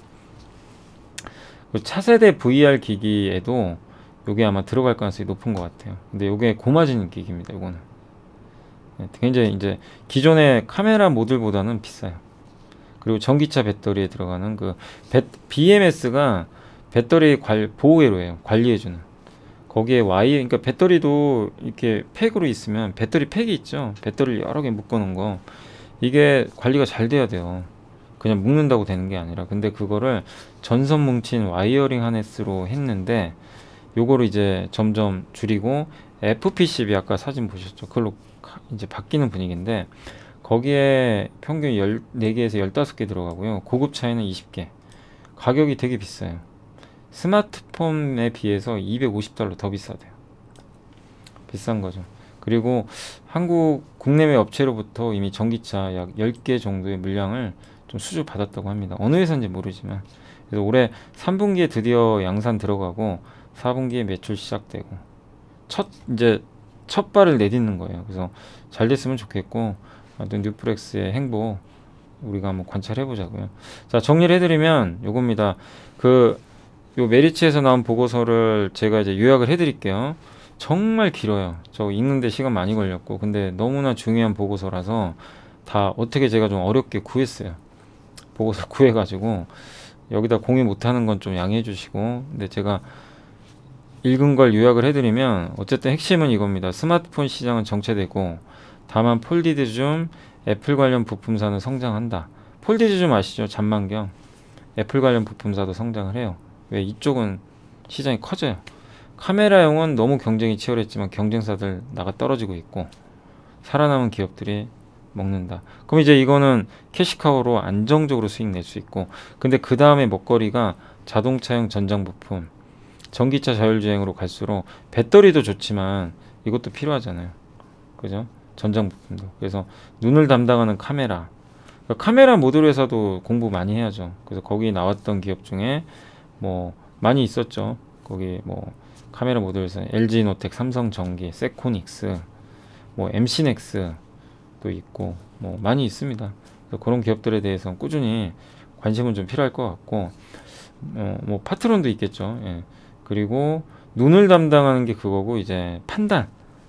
그 차세대 VR 기기에도 요게 아마 들어갈 가능성이 높은 것 같아요. 근데 요게 고마진 기기입니다. 요거는 굉장히 이제 기존의 카메라 모듈보다는 비싸요. 그리고 전기차 배터리에 들어가는 그 BMS가 배터리 보호회로예요. 관리해주는. 거기에 그러니까 배터리도 이렇게 팩으로 있으면, 배터리 팩이 있죠. 배터리를 여러 개 묶어놓은 거. 이게 관리가 잘 돼야 돼요. 그냥 묶는다고 되는 게 아니라. 근데 그거를 전선 뭉친 와이어링 하네스로 했는데, 요거를 이제 점점 줄이고, FPCB 아까 사진 보셨죠? 그걸로 이제 바뀌는 분위기인데, 거기에 평균 14개에서 15개 들어가고요. 고급 차에는 20개. 가격이 되게 비싸요. 스마트폰에 비해서 $250 더 비싸대요. 비싼 거죠. 그리고 한국 국내외 업체로부터 이미 전기차 약 10개 정도의 물량을 좀 수주 받았다고 합니다. 어느 회사인지 모르지만. 그래서 올해 3분기에 드디어 양산 들어가고 4분기에 매출 시작되고 이제 첫 발을 내딛는 거예요. 그래서 잘 됐으면 좋겠고, 아무튼 뉴프렉스의 행보 우리가 한번 관찰해 보자고요. 자, 정리를 해드리면 요겁니다. 요 메리츠에서 나온 보고서를 제가 이제 요약을 해드릴게요. 정말 길어요. 저 읽는데 시간 많이 걸렸고, 근데 너무나 중요한 보고서라서 다 어떻게 제가 좀 어렵게 구했어요. 보고서 구해가지고 여기다 공유 못하는 건 좀 양해해 주시고, 근데 제가 읽은 걸 요약을 해드리면 어쨌든 핵심은 이겁니다. 스마트폰 시장은 정체되고, 다만 폴디드 줌, 애플 관련 부품사는 성장한다. 폴디드 줌 아시죠? 잔망경. 애플 관련 부품사도 성장을 해요. 왜? 이쪽은 시장이 커져요. 카메라용은 너무 경쟁이 치열했지만 경쟁사들 나가 떨어지고 있고, 살아남은 기업들이 먹는다. 그럼 이제 이거는 캐시카우로 안정적으로 수익 낼 수 있고, 근데 그 다음에 먹거리가 자동차용 전장 부품, 전기차 자율주행으로 갈수록 배터리도 좋지만 이것도 필요하잖아요. 그죠? 전장 부품도. 그래서 눈을 담당하는 카메라, 카메라 모듈 회사도 공부 많이 해야죠. 그래서 거기 나왔던 기업 중에 뭐 많이 있었죠. 거기 뭐 카메라 모듈에서 LG노텍, 삼성전기, 세코닉스, 뭐 MC넥스도 있고 뭐 많이 있습니다. 그래서 그런 기업들에 대해서 꾸준히 관심은 좀 필요할 것 같고, 뭐 파트론도 있겠죠. 예. 그리고 눈을 담당하는 게 그거고, 이제 판단,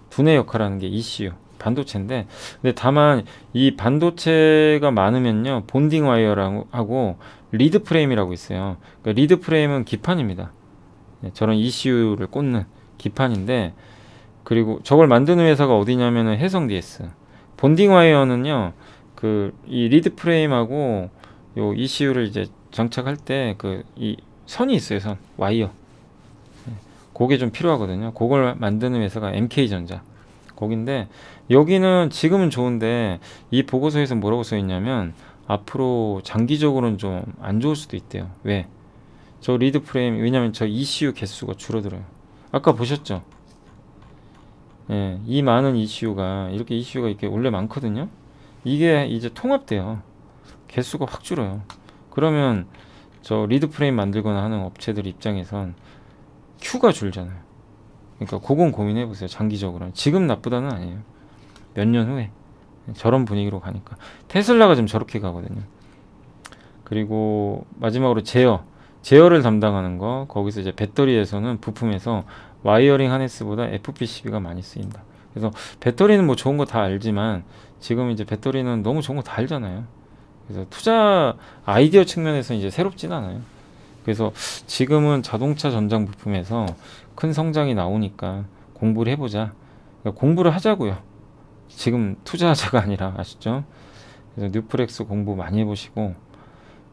두뇌 역할하는 게 ECU, 반도체인데, 근데 다만 이 반도체가 많으면요, 본딩 와이어라고 리드 프레임이라고 있어요. 그러니까 리드 프레임은 기판입니다. 저런 ECU를 꽂는 기판인데, 그리고 저걸 만드는 회사가 어디냐면은 해성 DS. 본딩 와이어는요, 이 리드 프레임하고 요 ECU를 이제 장착할 때 이 선이 있어요, 와이어. 그게 좀 필요하거든요. 그걸 만드는 회사가 MK전자. 거긴데, 여기는 지금은 좋은데 이 보고서에서 뭐라고 써 있냐면, 앞으로 장기적으로는 좀 안 좋을 수도 있대요. 왜? 저 리드 프레임, 왜냐면 저 ECU 개수가 줄어들어요. 아까 보셨죠? 예, 이 많은 ECU가 이렇게 원래 많거든요. 이게 이제 통합돼요. 개수가 확 줄어요. 그러면 저 리드 프레임 만들거나 하는 업체들 입장에선 Q가 줄잖아요. 그러니까 그건 고민해 보세요. 장기적으로는. 지금 나쁘다는 아니에요. 몇 년 후에 저런 분위기로 가니까. 테슬라가 좀 저렇게 가거든요. 그리고 마지막으로 제어를 담당하는 거, 거기서 이제 배터리에서는 부품에서 와이어링 하네스보다 FPCB가 많이 쓰인다. 그래서 배터리는 뭐 좋은 거 다 알지만, 지금 이제 배터리는 너무 좋은 거 다 알잖아요. 그래서 투자 아이디어 측면에서 이제 새롭진 않아요. 그래서 지금은 자동차 전장 부품에서 큰 성장이 나오니까 공부를 해보자. 그러니까 공부를 하자고요. 지금 투자하자가 아니라, 아시죠? 그래서 뉴프렉스 공부 많이 해보시고,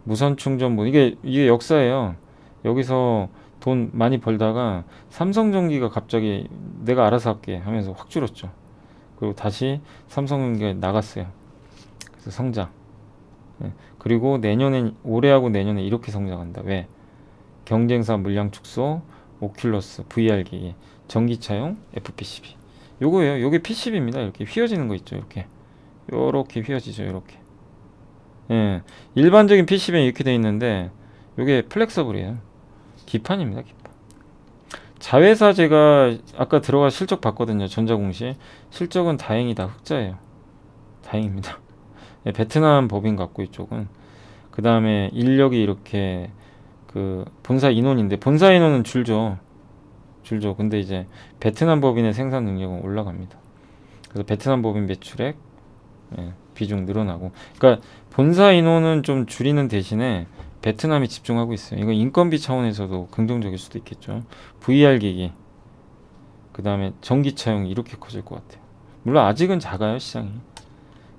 무선 충전부, 이게 역사예요. 여기서 돈 많이 벌다가 삼성전기가 갑자기 내가 알아서 할게 하면서 확 줄었죠. 그리고 다시 삼성전기가 나갔어요. 그래서 성장. 예. 그리고 올해하고 내년에 이렇게 성장한다. 왜? 경쟁사 물량 축소, 오큘러스, VR기기, 전기차용 FPCB. 요거예요. 요게 PCB입니다. 이렇게 휘어지는 거 있죠. 요렇게 휘어지죠. 요렇게. 예. 일반적인 PCB는 이렇게 돼 있는데, 요게 플렉서블이에요. 기판입니다. 기판. 자회사 제가 아까 들어가 실적 봤거든요. 전자공시. 실적은 다행히 다 흑자예요. 다행입니다. 예, 베트남 법인 같고 이쪽은. 그 다음에 인력이 이렇게 그 본사 인원인데 본사 인원은 줄죠. 근데 이제 베트남 법인의 생산 능력은 올라갑니다. 그래서 베트남 법인 매출액 예, 비중 늘어나고. 그러니까 본사 인원은 좀 줄이는 대신에 베트남이 집중하고 있어요. 이건 인건비 차원에서도 긍정적일 수도 있겠죠. VR 기기, 그 다음에 전기차용 이렇게 커질 것 같아요. 물론 아직은 작아요 시장이.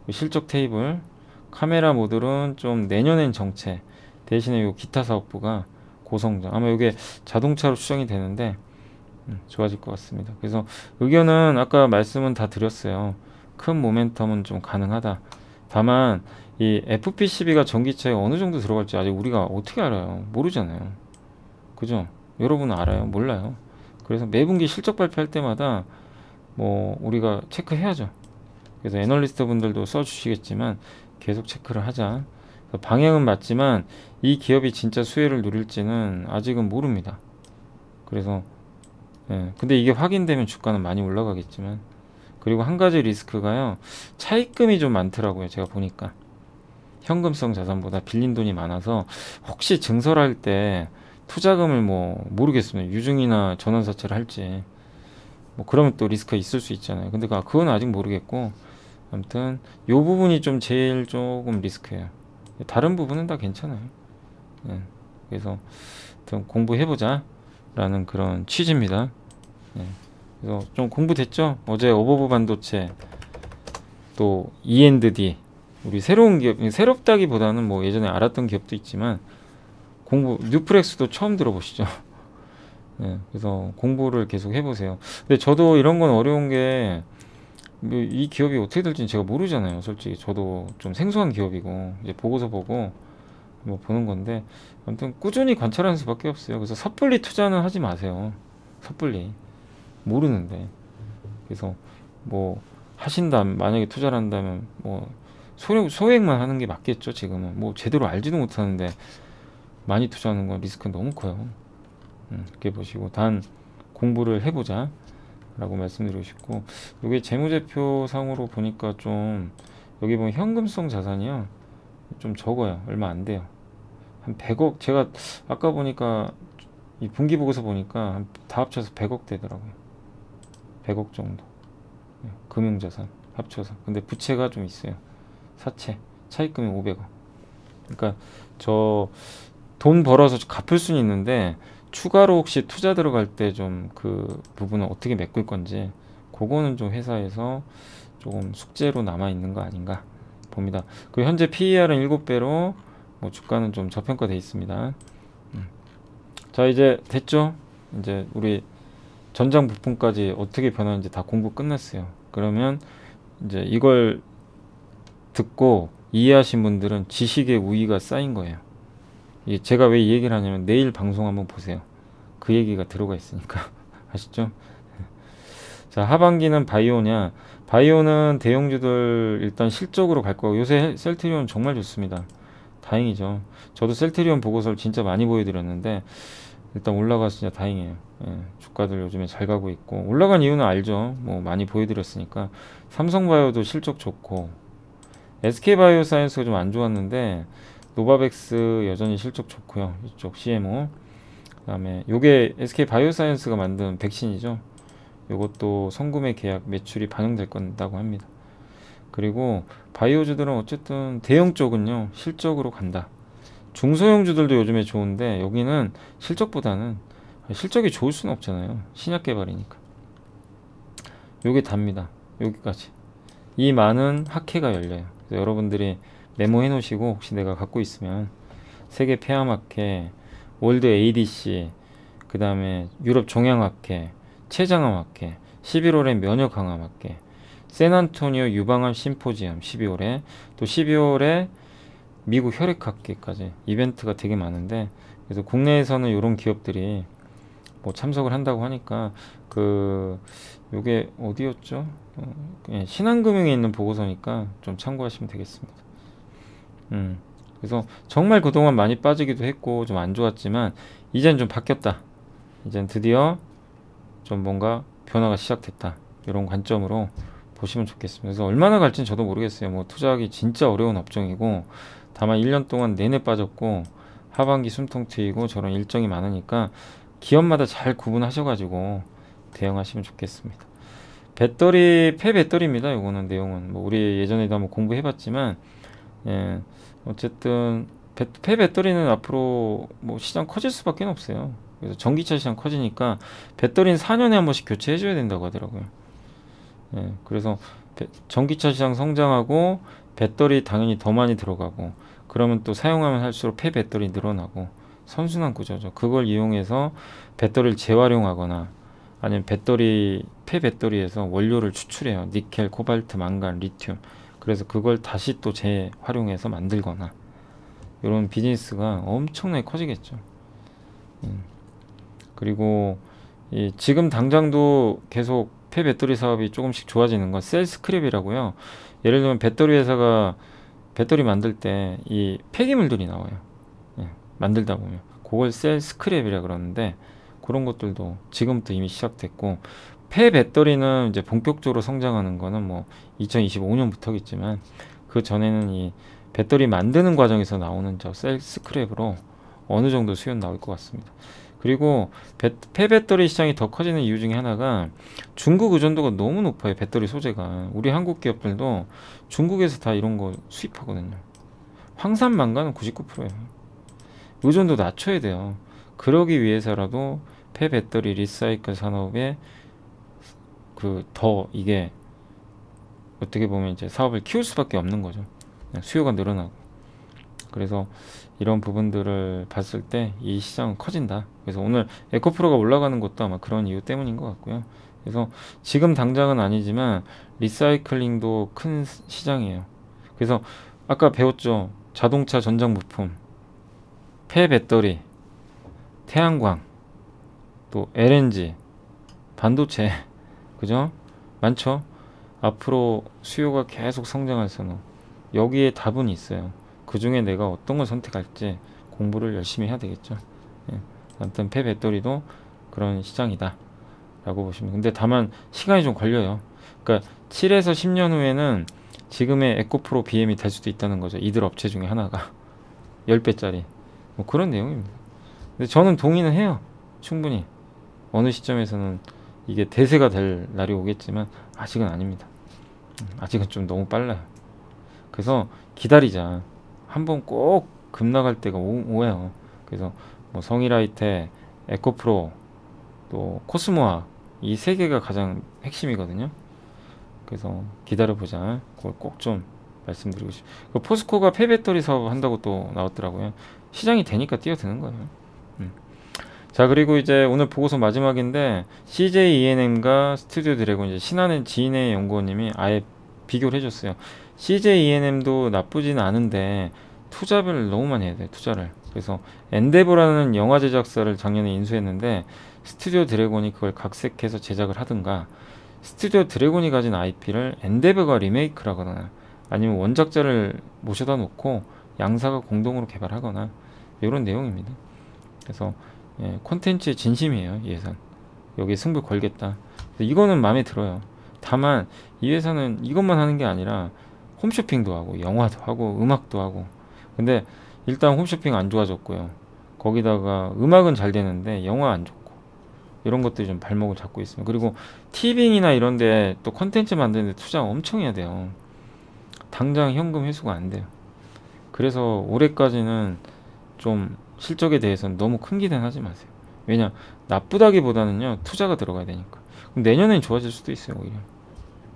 실적 테이블, 카메라 모듈은 좀 내년엔 정체, 대신에 요 기타 사업부가 고성장. 아마 이게 자동차로 추정이 되는데 좋아질 것 같습니다. 그래서 의견은 아까 말씀은 다 드렸어요. 큰 모멘텀은 좀 가능하다. 다만 이 FP12가 전기차에 어느 정도 들어갈지 아직 우리가 어떻게 알아요? 모르잖아요. 그죠? 여러분은 알아요? 몰라요. 그래서 매분기 실적 발표할 때마다 뭐 우리가 체크해야죠. 그래서 애널리스트 분들도 써주시겠지만 계속 체크를 하자. 방향은 맞지만 이 기업이 진짜 수혜를 누릴지는 아직은 모릅니다. 그래서 예, 근데 이게 확인되면 주가는 많이 올라가겠지만. 그리고 한 가지 리스크가요, 차입금이 좀 많더라고요. 제가 보니까 현금성 자산보다 빌린 돈이 많아서 혹시 증설할 때 투자금을 뭐 모르겠습니다. 유증이나 전환사채를 할지 뭐 그러면 또 리스크가 있을 수 있잖아요. 근데 그건 아직 모르겠고, 아무튼 요 부분이 좀 제일 조금 리스크예요. 다른 부분은 다 괜찮아요. 예, 그래서 좀 공부해보자 라는 그런 취지입니다. 예, 그래서 좀 공부됐죠? 어제 어버브 반도체 또 E&D 우리 새로운 기업, 새롭다기보다는 뭐 예전에 알았던 기업도 있지만 공부, 뉴프렉스도 처음 들어보시죠? 네, 그래서 공부를 계속 해보세요. 근데 저도 이런 건 어려운 게, 뭐 이 기업이 어떻게 될지는 제가 모르잖아요. 솔직히 저도 좀 생소한 기업이고 이제 보고서 보고 뭐 보는 건데, 아무튼 꾸준히 관찰하는 수밖에 없어요. 그래서 섣불리 투자는 하지 마세요. 섣불리 모르는데. 그래서 뭐 하신다면, 만약에 투자를 한다면 뭐 소액만 하는 게 맞겠죠. 지금은 뭐 제대로 알지도 못하는데 많이 투자하는 건 리스크가 너무 커요. 이렇게 보시고 단 공부를 해보자 라고 말씀드리고 싶고, 이게 재무제표 상으로 보니까 좀 여기 보면 현금성 자산이요 좀 적어요. 얼마 안 돼요. 한 100억. 제가 아까 보니까 이 분기 보고서 보니까 다 합쳐서 100억 되더라고요. 100억 정도. 금융자산 합쳐서. 근데 부채가 좀 있어요. 사채 차입금이 500억. 그러니까 저 돈 벌어서 갚을 수는 있는데 추가로 혹시 투자 들어갈 때 좀 그 부분은 어떻게 메꿀 건지, 그거는 좀 회사에서 조금 숙제로 남아 있는 거 아닌가 봅니다. 그 현재 PER은 7배로 뭐 주가는 좀 저평가돼 있습니다. 자, 이제 됐죠? 이제 우리 전장 부품까지 어떻게 변하는지 다 공부 끝났어요. 그러면 이제 이걸 듣고 이해하신 분들은 지식의 우위가 쌓인 거예요. 이게 제가 왜 이 얘기를 하냐면 내일 방송 한번 보세요. 그 얘기가 들어가 있으니까. 아시죠? 자, 하반기는 바이오냐? 바이오는 대형주들 일단 실적으로 갈 거고, 요새 셀트리온 정말 좋습니다. 다행이죠. 저도 셀트리온 보고서를 진짜 많이 보여드렸는데 일단 올라가서 진짜 다행이에요. 예, 주가들 요즘에 잘 가고 있고, 올라간 이유는 알죠. 뭐 많이 보여드렸으니까. 삼성바이오도 실적 좋고, SK바이오사이언스가 좀 안 좋았는데 노바백스 여전히 실적 좋고요. 이쪽 CMO. 그다음에 요게 SK바이오사이언스가 만든 백신이죠. 요것도 성구매 계약 매출이 반영될 건다고 합니다. 그리고 바이오주들은 어쨌든 대형 쪽은요 실적으로 간다. 중소형주들도 요즘에 좋은데 여기는 실적보다는, 실적이 좋을 수는 없잖아요. 신약 개발이니까. 요게 답니다. 여기까지. 이 많은 학회가 열려요. 그래서 여러분들이 메모해 놓으시고, 혹시 내가 갖고 있으면 세계 폐암학회, 월드 ADC, 그 다음에 유럽 종양학회, 췌장암학회, 11월에 면역항암학회, 샌안토니오 유방암 심포지엄 12월에, 또 12월에 미국 혈액학회까지 이벤트가 되게 많은데, 그래서 국내에서는 이런 기업들이 뭐 참석을 한다고 하니까, 요게 어디였죠? 예, 신한금융에 있는 보고서니까 좀 참고하시면 되겠습니다. 그래서 정말 그동안 많이 빠지기도 했고 좀 안 좋았지만 이젠 좀 바뀌었다. 이젠 드디어 좀 뭔가 변화가 시작됐다. 이런 관점으로 보시면 좋겠습니다. 그래서 얼마나 갈지는 저도 모르겠어요. 뭐 투자하기 진짜 어려운 업종이고, 다만 1년 동안 내내 빠졌고 하반기 숨통 트이고 저런 일정이 많으니까 기업마다 잘 구분하셔가지고 대응하시면 좋겠습니다. 배터리, 폐배터리입니다. 요거는 내용은 뭐 우리 예전에도 한번 공부해봤지만, 예, 어쨌든 폐배터리는 앞으로 뭐 시장 커질 수밖에 없어요. 그래서 전기차 시장 커지니까 배터리는 4년에 한 번씩 교체해줘야 된다고 하더라고요. 예, 그래서 전기차 시장 성장하고 배터리 당연히 더 많이 들어가고, 그러면 또 사용하면 할수록 폐배터리 늘어나고 선순환 구조죠. 그걸 이용해서 배터리를 재활용하거나 아니면 폐배터리에서 원료를 추출해요. 니켈, 코발트, 망간, 리튬. 그래서 그걸 다시 또 재활용해서 만들거나, 이런 비즈니스가 엄청나게 커지겠죠. 그리고 지금 당장도 계속 폐배터리 사업이 조금씩 좋아지는 건 셀 스크랩이라고요. 예를 들면 배터리 회사가 배터리 만들 때 이 폐기물들이 나와요. 예, 만들다 보면 그걸 셀 스크랩이라 그러는데, 그런 것들도 지금부터 이미 시작됐고, 폐배터리는 이제 본격적으로 성장하는 거는 뭐 2025년부터겠지만, 그 전에는 이 배터리 만드는 과정에서 나오는 저 셀 스크랩으로 어느 정도 수요 나올 것 같습니다. 그리고 폐배터리 시장이 더 커지는 이유 중에 하나가 중국 의존도가 너무 높아요. 배터리 소재가. 우리 한국 기업들도 중국에서 다 이런 거 수입하거든요. 황산 망간은 99%예요. 의존도 낮춰야 돼요. 그러기 위해서라도 폐배터리 리사이클 산업에 더 이게 어떻게 보면 이제 사업을 키울 수밖에 없는 거죠. 수요가 늘어나고. 그래서 이런 부분들을 봤을 때 이 시장은 커진다. 그래서 오늘 에코프로가 올라가는 것도 아마 그런 이유 때문인 것 같고요. 그래서 지금 당장은 아니지만 리사이클링도 큰 시장이에요. 그래서 아까 배웠죠. 자동차 전장 부품, 폐배터리, 태양광, 또 LNG, 반도체, 그죠? 많죠? 앞으로 수요가 계속 성장할 선호. 여기에 답은 있어요. 그 중에 내가 어떤 걸 선택할지 공부를 열심히 해야 되겠죠. 예. 아무튼 폐배터리도 그런 시장이다 라고 보시면. 근데 다만 시간이 좀 걸려요. 그러니까 7에서 10년 후에는 지금의 에코프로 BM이 될 수도 있다는 거죠. 이들 업체 중에 하나가 10배짜리 뭐 그런 내용입니다. 근데 저는 동의는 해요. 충분히 어느 시점에서는 이게 대세가 될 날이 오겠지만 아직은 아닙니다. 아직은 좀 너무 빨라요. 그래서 기다리자. 한번 꼭 급락할 때가 오요. 그래서 뭐 성일아이텍, 에코프로, 또 코스모아, 이 세 개가 가장 핵심이거든요. 그래서 기다려보자. 그걸 꼭 좀 말씀드리고 싶어요. 포스코가 폐배터리 사업 한다고 또 나왔더라고요. 시장이 되니까 뛰어드는 거예요. 자, 그리고 이제 오늘 보고서 마지막인데, CJ ENM과 스튜디오 드래곤, 이제 신한의 지인의 연구원님이 아예 비교를 해줬어요. CJ ENM도 나쁘진 않은데 투자를 너무 많이 해야 돼요. 투자를. 그래서 엔데버라는 영화 제작사를 작년에 인수했는데, 스튜디오 드래곤이 그걸 각색해서 제작을 하든가, 스튜디오 드래곤이 가진 IP를 엔데버가 리메이크를 하거나, 아니면 원작자를 모셔다 놓고 양사가 공동으로 개발하거나, 이런 내용입니다. 그래서 콘텐츠의 진심이에요. 이 회사는 여기에 승부 걸겠다. 이거는 마음에 들어요. 다만 이 회사는 이것만 하는 게 아니라 홈쇼핑도 하고 영화도 하고 음악도 하고. 근데 일단 홈쇼핑 안 좋아졌고요. 거기다가 음악은 잘 되는데 영화 안 좋고, 이런 것들이 좀 발목을 잡고 있습니다. 그리고 티빙이나 이런데 또 콘텐츠 만드는데 투자 엄청 해야 돼요. 당장 현금 회수가 안 돼요. 그래서 올해까지는 좀 실적에 대해서는 너무 큰 기대는 하지 마세요. 왜냐, 나쁘다기보다는요, 투자가 들어가야 되니까. 그럼 내년엔 좋아질 수도 있어요, 오히려.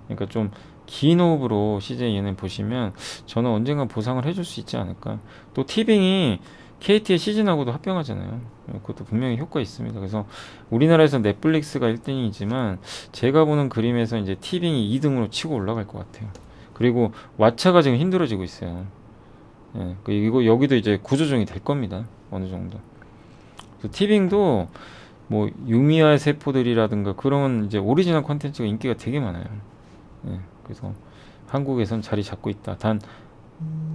그러니까 좀 긴 호흡으로 CJENM 보시면 저는 언젠가 보상을 해줄 수 있지 않을까. 또 티빙이 KT의 시즌하고도 합병하잖아요. 그것도 분명히 효과 있습니다. 그래서 우리나라에서 넷플릭스가 1등이지만 제가 보는 그림에서 이제 티빙이 2등으로 치고 올라갈 것 같아요. 그리고 왓챠가 지금 힘들어지고 있어요. 예, 이거 여기도 이제 구조조정이 될 겁니다. 어느 정도. 티빙도 뭐 유미아 세포들이라든가 그런 이제 오리지널 콘텐츠가 인기가 되게 많아요. 예, 그래서 한국에선 자리 잡고 있다. 단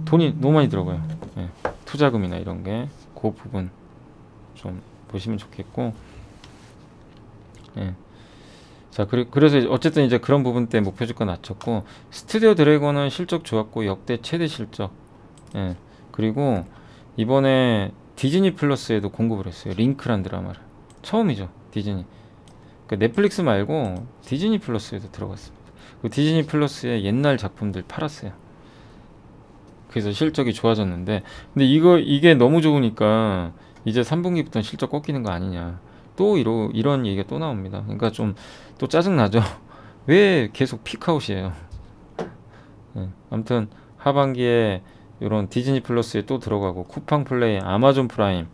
돈이 너무 많이 들어가요. 예, 투자금이나 이런 게 그 부분 좀 보시면 좋겠고. 예. 자, 그래서 어쨌든 이제 그런 부분 때 목표 주가 낮췄고, 스튜디오 드래곤은 실적 좋았고 역대 최대 실적. 예. 그리고 이번에 디즈니 플러스에도 공급을 했어요. 링크란 드라마를. 처음이죠, 디즈니. 그러니까 넷플릭스 말고 디즈니 플러스에도 들어갔습니다. 그 디즈니 플러스에 옛날 작품들 팔았어요. 그래서 실적이 좋아졌는데, 근데 이게 너무 좋으니까 이제 3분기부터 실적 꺾이는 거 아니냐. 또 이런 얘기가 또 나옵니다. 그러니까 좀 또 짜증나죠. 왜 계속 피크아웃이에요. 네. 아무튼 하반기에 이런 디즈니 플러스에 또 들어가고, 쿠팡 플레이, 아마존 프라임,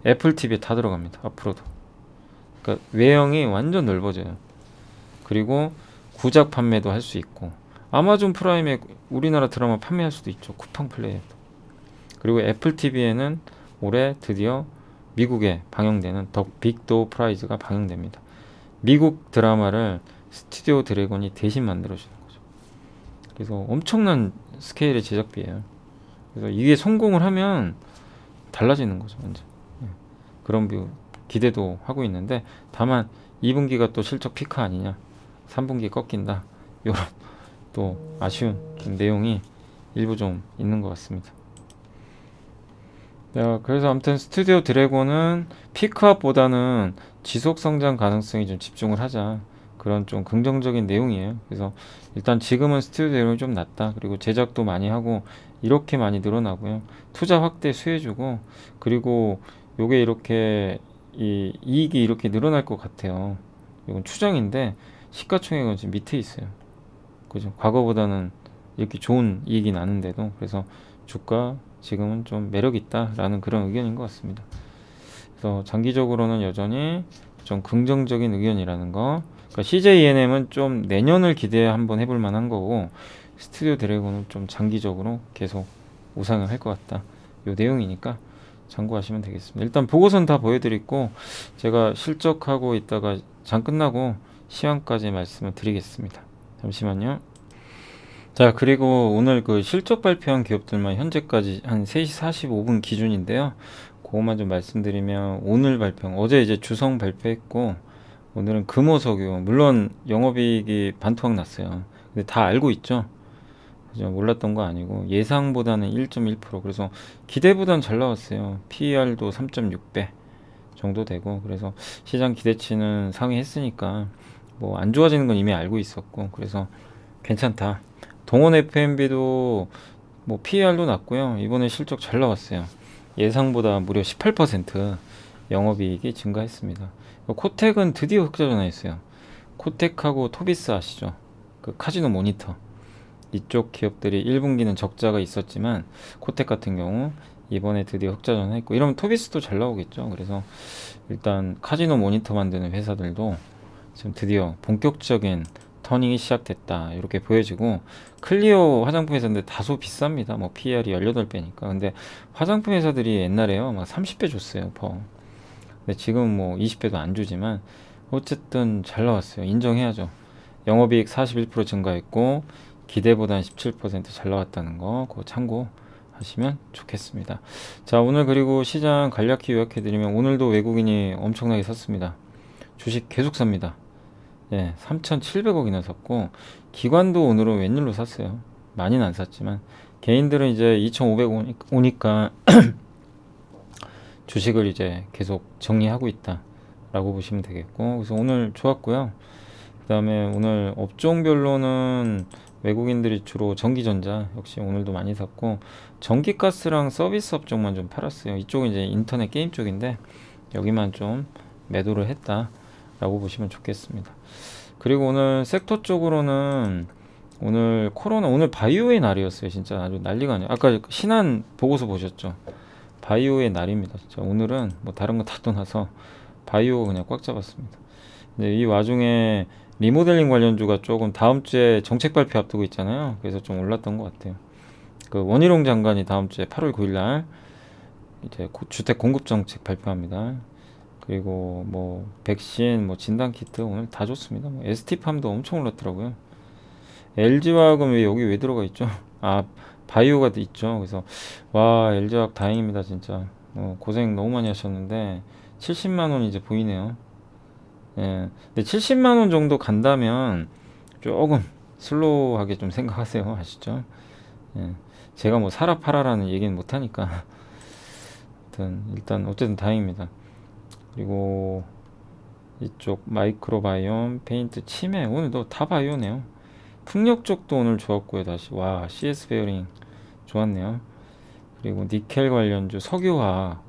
애플 TV 다 들어갑니다. 앞으로도. 그러니까 외형이 완전 넓어져요. 그리고 구작 판매도 할 수 있고, 아마존 프라임에 우리나라 드라마 판매할 수도 있죠. 쿠팡 플레이에도. 그리고 애플 TV에는 올해 드디어 미국에 방영되는 더 빅도어 프라이즈가 방영됩니다. 미국 드라마를 스튜디오 드래곤이 대신 만들어주는 거죠. 그래서 엄청난 스케일의 제작비예요. 그래서 이게 성공을 하면 달라지는 거죠, 완전. 예. 그런 기대도 하고 있는데, 다만 2분기가 또 실적 피크 아니냐, 3분기 꺾인다, 요런 또 아쉬운 내용이 일부 좀 있는 것 같습니다. 그래서 아무튼 스튜디오 드래곤은 피크업보다는 지속 성장 가능성이 좀 집중을 하자, 그런 좀 긍정적인 내용이에요. 그래서 일단 지금은 스튜디오 드래곤이 좀 낮다. 그리고 제작도 많이 하고 이렇게 많이 늘어나고요. 투자 확대 수혜주고, 그리고 요게 이렇게 이익이 이렇게 늘어날 것 같아요. 이건 추정인데 시가총액은 지금 밑에 있어요. 그죠? 과거보다는 이렇게 좋은 이익이 나는데도. 그래서 주가 지금은 좀 매력 있다라는 그런 의견인 것 같습니다. 그래서 장기적으로는 여전히 좀 긍정적인 의견이라는 거. 그러니까 CJENM은 좀 내년을 기대 한번 해볼 만한 거고, 스튜디오 드래곤은 좀 장기적으로 계속 우상을 할 것 같다, 요 내용이니까 참고하시면 되겠습니다. 일단 보고서는 다 보여드리고, 제가 실적하고 있다가 장 끝나고 시황까지 말씀을 드리겠습니다. 잠시만요. 자, 그리고 오늘 그 실적 발표한 기업들만 현재까지 한 3시 45분 기준인데요. 그것만 좀 말씀드리면, 오늘 어제 이제 주성 발표했고, 오늘은 금호석유, 물론 영업이익이 반토막 났어요. 근데 다 알고 있죠. 그죠? 몰랐던 거 아니고, 예상보다는 1.1%, 그래서 기대보다는 잘 나왔어요. PER도 3.6배 정도 되고, 그래서 시장 기대치는 상회했으니까 뭐 안 좋아지는 건 이미 알고 있었고, 그래서 괜찮다. 동원 F&B도 뭐 PER도 낮고요. 이번에 실적 잘 나왔어요. 예상보다 무려 18% 영업이익이 증가했습니다. 코텍은 드디어 흑자 전환했어요. 코텍하고 토비스 아시죠? 그 카지노 모니터. 이쪽 기업들이 1분기는 적자가 있었지만, 코텍 같은 경우 이번에 드디어 흑자 전환했고, 이러면 토비스도 잘 나오겠죠. 그래서 일단 카지노 모니터 만드는 회사들도 지금 드디어 본격적인 터닝이 시작됐다, 이렇게 보여지고, 클리오 화장품 회사인데 다소 비쌉니다. 뭐 PER이 18배니까. 근데 화장품 회사들이 옛날에요 막 30배 줬어요, 근데 지금 뭐 20배도 안 주지만 어쨌든 잘 나왔어요. 인정해야죠. 영업이익 41% 증가했고, 기대보다는 17% 잘 나왔다는 거, 그거 참고하시면 좋겠습니다. 자, 오늘 그리고 시장 간략히 요약해드리면, 오늘도 외국인이 엄청나게 샀습니다. 주식 계속 삽니다. 예, 3,700억이나 샀고, 기관도 오늘은 웬일로 샀어요. 많이는 안 샀지만, 개인들은 이제 2,500 오니까 주식을 이제 계속 정리하고 있다 라고 보시면 되겠고, 그래서 오늘 좋았고요. 그 다음에 오늘 업종별로는 외국인들이 주로 전기전자 역시 오늘도 많이 샀고, 전기가스랑 서비스 업종만 좀 팔았어요. 이쪽은 이제 인터넷 게임 쪽인데 여기만 좀 매도를 했다 라고 보시면 좋겠습니다. 그리고 오늘 섹터 쪽으로는 오늘 오늘 바이오의 날이었어요. 진짜 아주 난리가 아니에요. 아까 신한 보고서 보셨죠? 바이오의 날입니다. 진짜 오늘은 뭐 다른 거 다 떠나서 바이오가 그냥 꽉 잡았습니다. 근데 이 와중에 리모델링 관련주가 조금 다음 주에 정책 발표 앞두고 있잖아요. 그래서 좀 올랐던 것 같아요. 그 원희룡 장관이 다음 주에 8월 9일 날 이제 주택 공급 정책 발표합니다. 그리고 뭐 백신, 뭐 진단 키트 오늘 다 좋습니다. 뭐 ST팜도 엄청 올랐더라고요. LG화학은 왜 들어가 있죠? 아, 바이오가 있죠. 그래서 와, LG화학 다행입니다, 진짜. 고생 너무 많이 하셨는데 70만 원 이제 보이네요. 예. 근데 70만 원 정도 간다면 조금 슬로우하게 좀 생각하세요. 아시죠? 예. 제가 뭐 사라 팔아라는 얘기는 못 하니까. 하여튼 일단 어쨌든 다행입니다. 그리고 이쪽 마이크로바이옴, 페인트, 치매 오늘도 다 바이오네요. 풍력 쪽도 오늘 좋았고요. 다시 와 CS 베어링 좋았네요. 그리고 니켈 관련주, 석유화학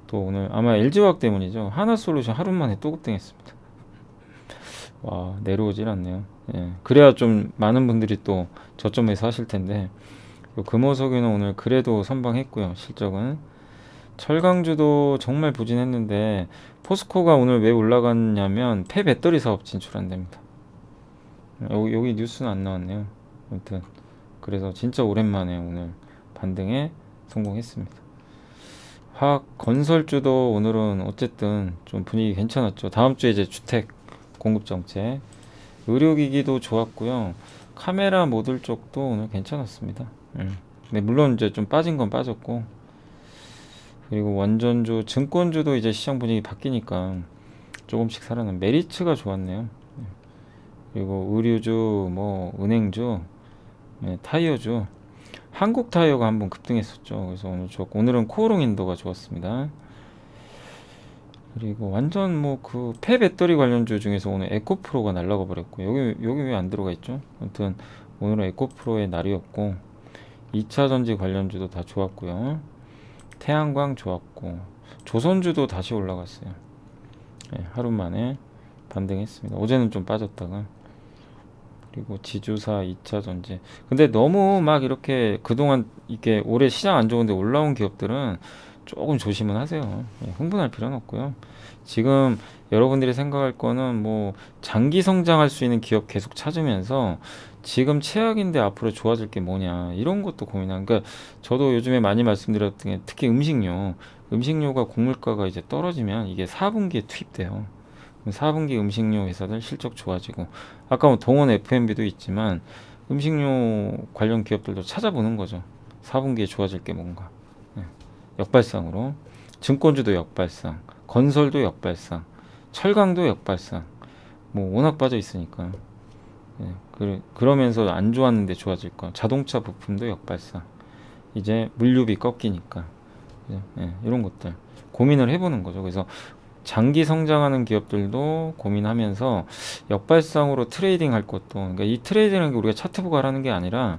또 오늘 아마 LG화학 때문이죠. 하나솔루션 하루 만에 또 급등했습니다. 와 내려오질 않네요. 예, 그래야 좀 많은 분들이 또 저점에서 하실 텐데 금호석유는 오늘 그래도 선방했고요. 실적은 철강주도 정말 부진했는데 포스코가 오늘 왜 올라갔냐면 폐배터리 사업 진출한답니다. 여기 뉴스는 안 나왔네요. 아무튼 그래서 진짜 오랜만에 오늘 반등에 성공했습니다. 화학 건설주도 오늘은 어쨌든 좀 분위기 괜찮았죠. 다음 주에 이제 주택 공급 정책, 의료기기도 좋았고요. 카메라 모듈 쪽도 오늘 괜찮았습니다. 근데 물론 이제 좀 빠진 건 빠졌고, 그리고 원전주, 증권주도 이제 시장 분위기 바뀌니까 조금씩 살아난 메리츠가 좋았네요. 그리고 의류주, 뭐 은행주, 타이어주, 한국 타이어가 한번 급등했었죠. 그래서 오늘 좋았고, 오늘은 코오롱 인도가 좋았습니다. 그리고 완전 뭐 그 폐배터리 관련주 중에서 오늘 에코프로가 날라가 버렸고, 여기 왜 안 들어가 있죠? 아무튼 오늘은 에코프로의 날이었고, 2차 전지 관련주도 다 좋았고요. 태양광 좋았고, 조선주도 다시 올라갔어요. 네, 하루 만에 반등했습니다. 어제는 좀 빠졌다가. 그리고 지주사, 2차 전지. 근데 너무 막 이렇게 그동안 이게 올해 시장 안 좋은데 올라온 기업들은 조금 조심은 하세요. 흥분할 필요는 없고요. 지금 여러분들이 생각할 거는 뭐 장기 성장할 수 있는 기업 계속 찾으면서 지금 최악인데 앞으로 좋아질 게 뭐냐 이런 것도 고민하는. 그러니까 저도 요즘에 많이 말씀드렸던 게 특히 음식료가 곡물가가 이제 떨어지면 이게 4분기에 투입돼요. 4분기 음식료 회사들 실적 좋아지고, 아까 뭐 동원 F&B도 있지만 음식료 관련 기업들도 찾아보는 거죠. 4분기에 좋아질 게 뭔가. 역발상으로 증권주도 역발상, 건설도 역발상, 철강도 역발상, 뭐 워낙 빠져 있으니까. 그러면서 안 좋았는데 좋아질 거. 자동차 부품도 역발상. 이제 물류비 꺾이니까. 이런 것들 고민을 해보는 거죠. 그래서 장기 성장하는 기업들도 고민하면서 역발상으로 트레이딩 할 것도, 그러니까 이 트레이딩은 우리가 차트 보고 하라는 게 아니라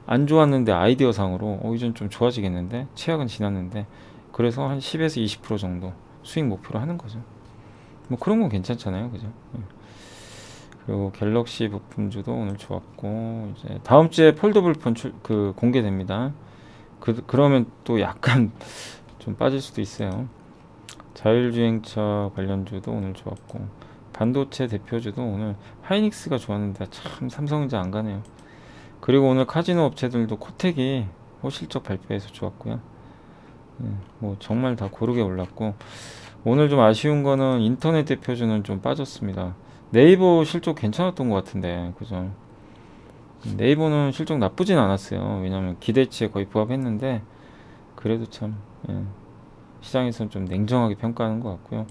안 좋았는데 아이디어상으로 이젠 좀 좋아지겠는데, 최악은 지났는데, 그래서 한 10에서 20% 정도 수익 목표로 하는 거죠. 뭐 그런 건 괜찮잖아요, 그죠? 그리고 갤럭시 부품주도 오늘 좋았고, 이제 다음 주에 폴더블 폰 공개됩니다. 그러면 또 약간 좀 빠질 수도 있어요. 자율주행차 관련주도 오늘 좋았고, 반도체 대표주도 오늘 하이닉스가 좋았는데 참 삼성전자 안 가네요. 그리고 오늘 카지노 업체들도 코텍이 실적 발표해서 좋았고요. 뭐 정말 다 고르게 올랐고, 오늘 좀 아쉬운 거는 인터넷 대표주는 좀 빠졌습니다. 네이버 실적 괜찮았던 것 같은데, 그죠? 네이버는 실적 나쁘진 않았어요. 왜냐면 기대치에 거의 부합했는데, 그래도 참 시장에서는 좀 냉정하게 평가하는 것 같고요.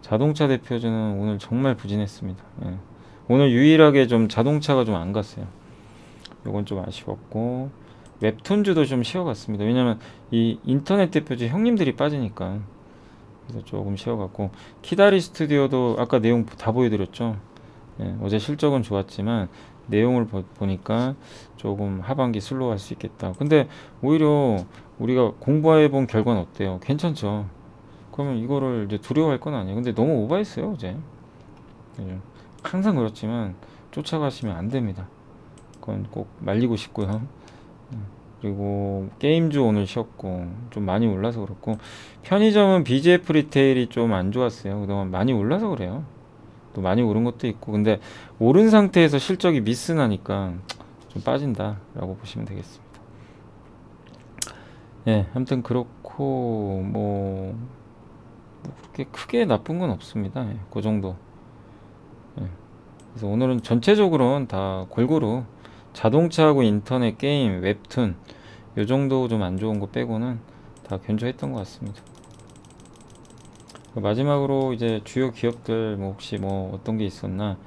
자동차 대표주는 오늘 정말 부진했습니다. 오늘 유일하게 좀 자동차가 좀 안 갔어요. 요건 좀 아쉬웠고, 웹툰주도 좀 쉬어갔습니다. 왜냐면 이 인터넷 대표주 형님들이 빠지니까. 그래서 조금 쉬어갔고, 키다리 스튜디오도 아까 내용 다 보여드렸죠. 어제 실적은 좋았지만 내용을 보니까 조금 하반기 슬로우 할 수 있겠다. 근데 오히려 우리가 공부해 본 결과는 어때요? 괜찮죠. 그러면 이거를 이제 두려워할 건 아니에요. 근데 너무 오버했어요, 어제. 항상 그렇지만 쫓아가시면 안 됩니다. 그건 꼭 말리고 싶고요. 그리고 게임주 오늘 쉬었고, 좀 많이 올라서 그렇고, 편의점은 BGF 리테일이 좀 안 좋았어요. 그동안 많이 올라서 그래요. 또 많이 오른 것도 있고, 근데 오른 상태에서 실적이 미스나니까 좀 빠진다 라고 보시면 되겠습니다. 아무튼 그렇고, 뭐 그렇게 크게 나쁜 건 없습니다. 그 정도. 그래서 오늘은 전체적으로는 다 골고루 자동차하고 인터넷, 게임, 웹툰 요 정도 좀 안 좋은 거 빼고는 다 견조했던 것 같습니다. 마지막으로 이제 주요 기업들 뭐 혹시 뭐 어떤 게 있었나?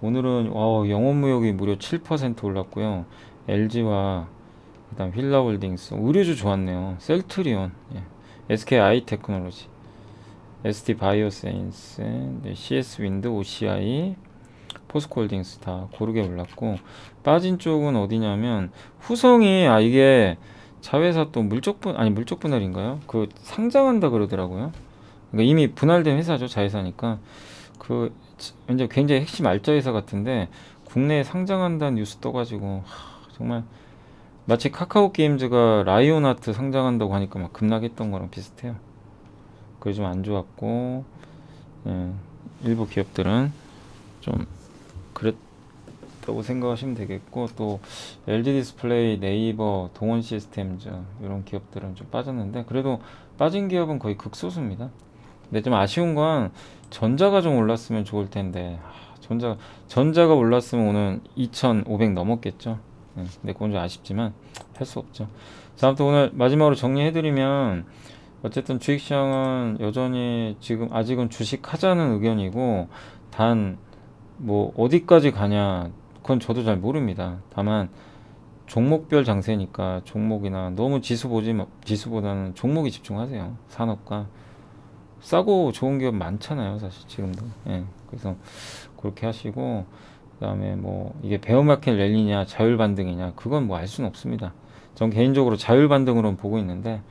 오늘은 영업무역이 무려 7% 올랐고요. LG와 그다음 휠라홀딩스, 의류주 좋았네요. 셀트리온, SK 아이테크놀로지, ST 바이오사이언스, 네, CS 윈드, OCI, 포스코홀딩스 다 고르게 올랐고, 빠진 쪽은 어디냐면 후성이, 이게 자회사 또 물적 분할인가요? 그 상장한다 그러더라고요. 그러니까 이미 분할된 회사죠, 자회사니까. 그 이제 굉장히 핵심 알짜 회사 같은데 국내에 상장한다는 뉴스 떠가지고 정말 마치 카카오 게임즈가 라이온하트 상장한다고 하니까 막 급락했던 거랑 비슷해요. 그게 좀 안 좋았고, 일부 기업들은 좀 그랬다고 생각하시면 되겠고, 또 LG 디스플레이, 네이버, 동원 시스템즈 이런 기업들은 좀 빠졌는데, 그래도 빠진 기업은 거의 극소수입니다. 근데 좀 아쉬운 건 전자가 좀 올랐으면 좋을 텐데, 전자가 올랐으면 오늘 2,500 넘었겠죠. 근데 그건 좀 아쉽지만 할 수 없죠. 자, 아무튼 오늘 마지막으로 정리해드리면, 어쨌든 주식시장은 여전히 지금 아직은 주식하자는 의견이고, 단 뭐 어디까지 가냐 그건 저도 잘 모릅니다. 다만 종목별 장세니까 종목이나 너무 지수보다는 종목에 집중하세요. 산업과 싸고 좋은 기업 많잖아요, 사실 지금도. 그래서 그렇게 하시고, 그다음에 뭐 이게 베어마켓 랠리냐 자율 반등이냐 그건 뭐 알 수는 없습니다. 전 개인적으로 자율 반등으로는 보고 있는데,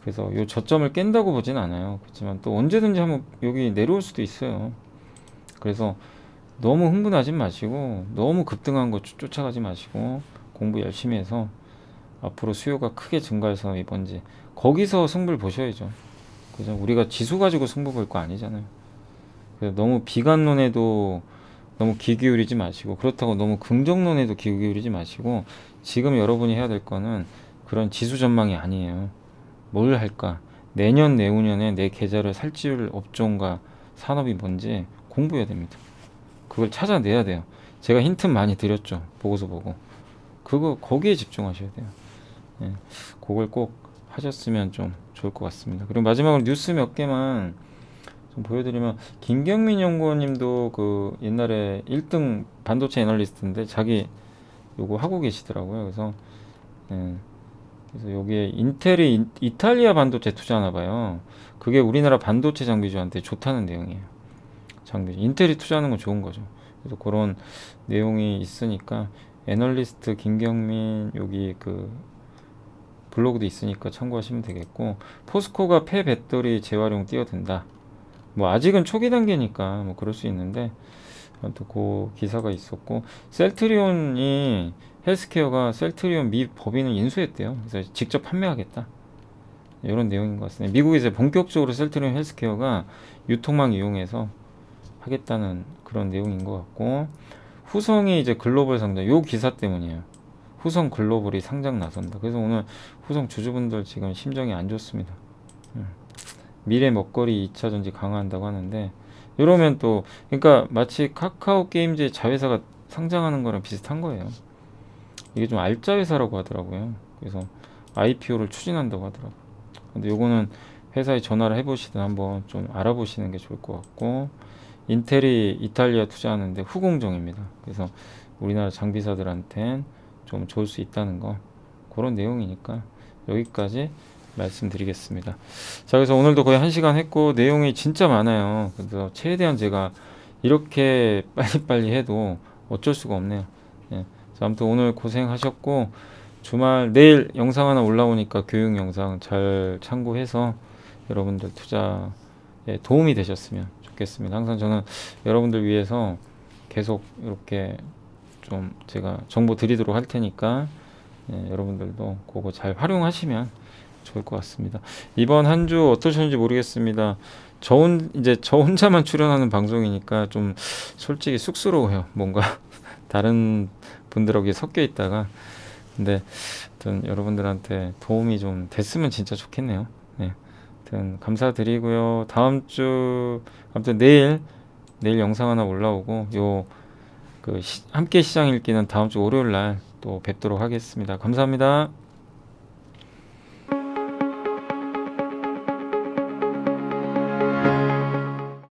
그래서 요 저점을 깬다고 보진 않아요. 그렇지만 또 언제든지 한번 여기 내려올 수도 있어요. 그래서 너무 흥분하지 마시고, 너무 급등한 거 쫓아가지 마시고, 공부 열심히 해서 앞으로 수요가 크게 증가해서 이번지 거기서 승부를 보셔야죠. 그죠? 우리가 지수 가지고 승부 볼 거 아니잖아요. 그래서 너무 비관론에도 너무 귀 기울이지 마시고, 그렇다고 너무 긍정론에도 귀 기울이지 마시고, 지금 여러분이 해야 될 거는 그런 지수 전망이 아니에요. 뭘 할까? 내년 내후년에 내 계좌를 살찌울 업종과 산업이 뭔지 공부해야 됩니다. 그걸 찾아내야 돼요. 제가 힌트 많이 드렸죠. 보고서 보고. 거기에 집중하셔야 돼요. 그걸 꼭 하셨으면 좀 좋을 것 같습니다. 그리고 마지막으로 뉴스 몇 개만 좀 보여드리면, 김경민 연구원님도 그 옛날에 1등 반도체 애널리스트인데 자기 요거 하고 계시더라고요. 그래서 여기에 인텔이 이탈리아 반도체 투자하나 봐요. 그게 우리나라 반도체 장비주한테 좋다는 내용이에요. 인텔이 투자하는 건 좋은 거죠. 그래서 그런 내용이 있으니까 애널리스트 김경민 여기 그 블로그도 있으니까 참고하시면 되겠고, 포스코가 폐배터리 재활용 뛰어든다. 뭐 아직은 초기 단계니까 뭐 그럴 수 있는데, 또 그 기사가 있었고, 셀트리온이 헬스케어가 셀트리온 미 법인을 인수했대요. 그래서 직접 판매하겠다. 이런 내용인 것 같습니다. 미국에서 본격적으로 셀트리온 헬스케어가 유통망 이용해서 하겠다는 그런 내용인 것 같고, 후성이 이제 글로벌 상장, 요 기사 때문이에요. 후성 글로벌이 상장 나선다. 그래서 오늘 후성 주주분들 지금 심정이 안 좋습니다. 미래 먹거리 2차 전지 강화한다고 하는데, 이러면 또 그러니까 마치 카카오 게임즈의 자회사가 상장하는 거랑 비슷한 거예요. 이게 좀 알짜 회사라고 하더라고요. 그래서 IPO를 추진한다고 하더라고요. 근데 요거는 회사에 전화를 해보시든 한번 좀 알아보시는 게 좋을 것 같고, 인텔이 이탈리아 투자하는데 후공정입니다. 그래서 우리나라 장비사들한텐 좀 좋을 수 있다는 거, 그런 내용이니까 여기까지 말씀드리겠습니다. 자, 그래서 오늘도 거의 1시간 했고 내용이 진짜 많아요. 그래서 최대한 제가 이렇게 빨리빨리 해도 어쩔 수가 없네요. 자, 아무튼 오늘 고생하셨고, 주말 내일 영상 하나 올라오니까 교육 영상 잘 참고해서 여러분들 투자에 도움이 되셨으면 좋겠습니다. 항상 저는 여러분들 위해서 계속 이렇게 좀 제가 정보 드리도록 할 테니까, 여러분들도 그거 잘 활용하시면 좋을 것 같습니다. 이번 한 주 어떠셨는지 모르겠습니다. 이제 저 혼자만 출연하는 방송이니까 좀 솔직히 쑥스러워요. 뭔가 다른 분들하고 섞여 있다가. 근데 하여튼 여러분들한테 도움이 좀 됐으면 진짜 좋겠네요. 하여튼 감사드리고요. 다음 주, 아무튼 내일 영상 하나 올라오고, 함께 시장 읽기는 다음 주 월요일 날 또 뵙도록 하겠습니다. 감사합니다.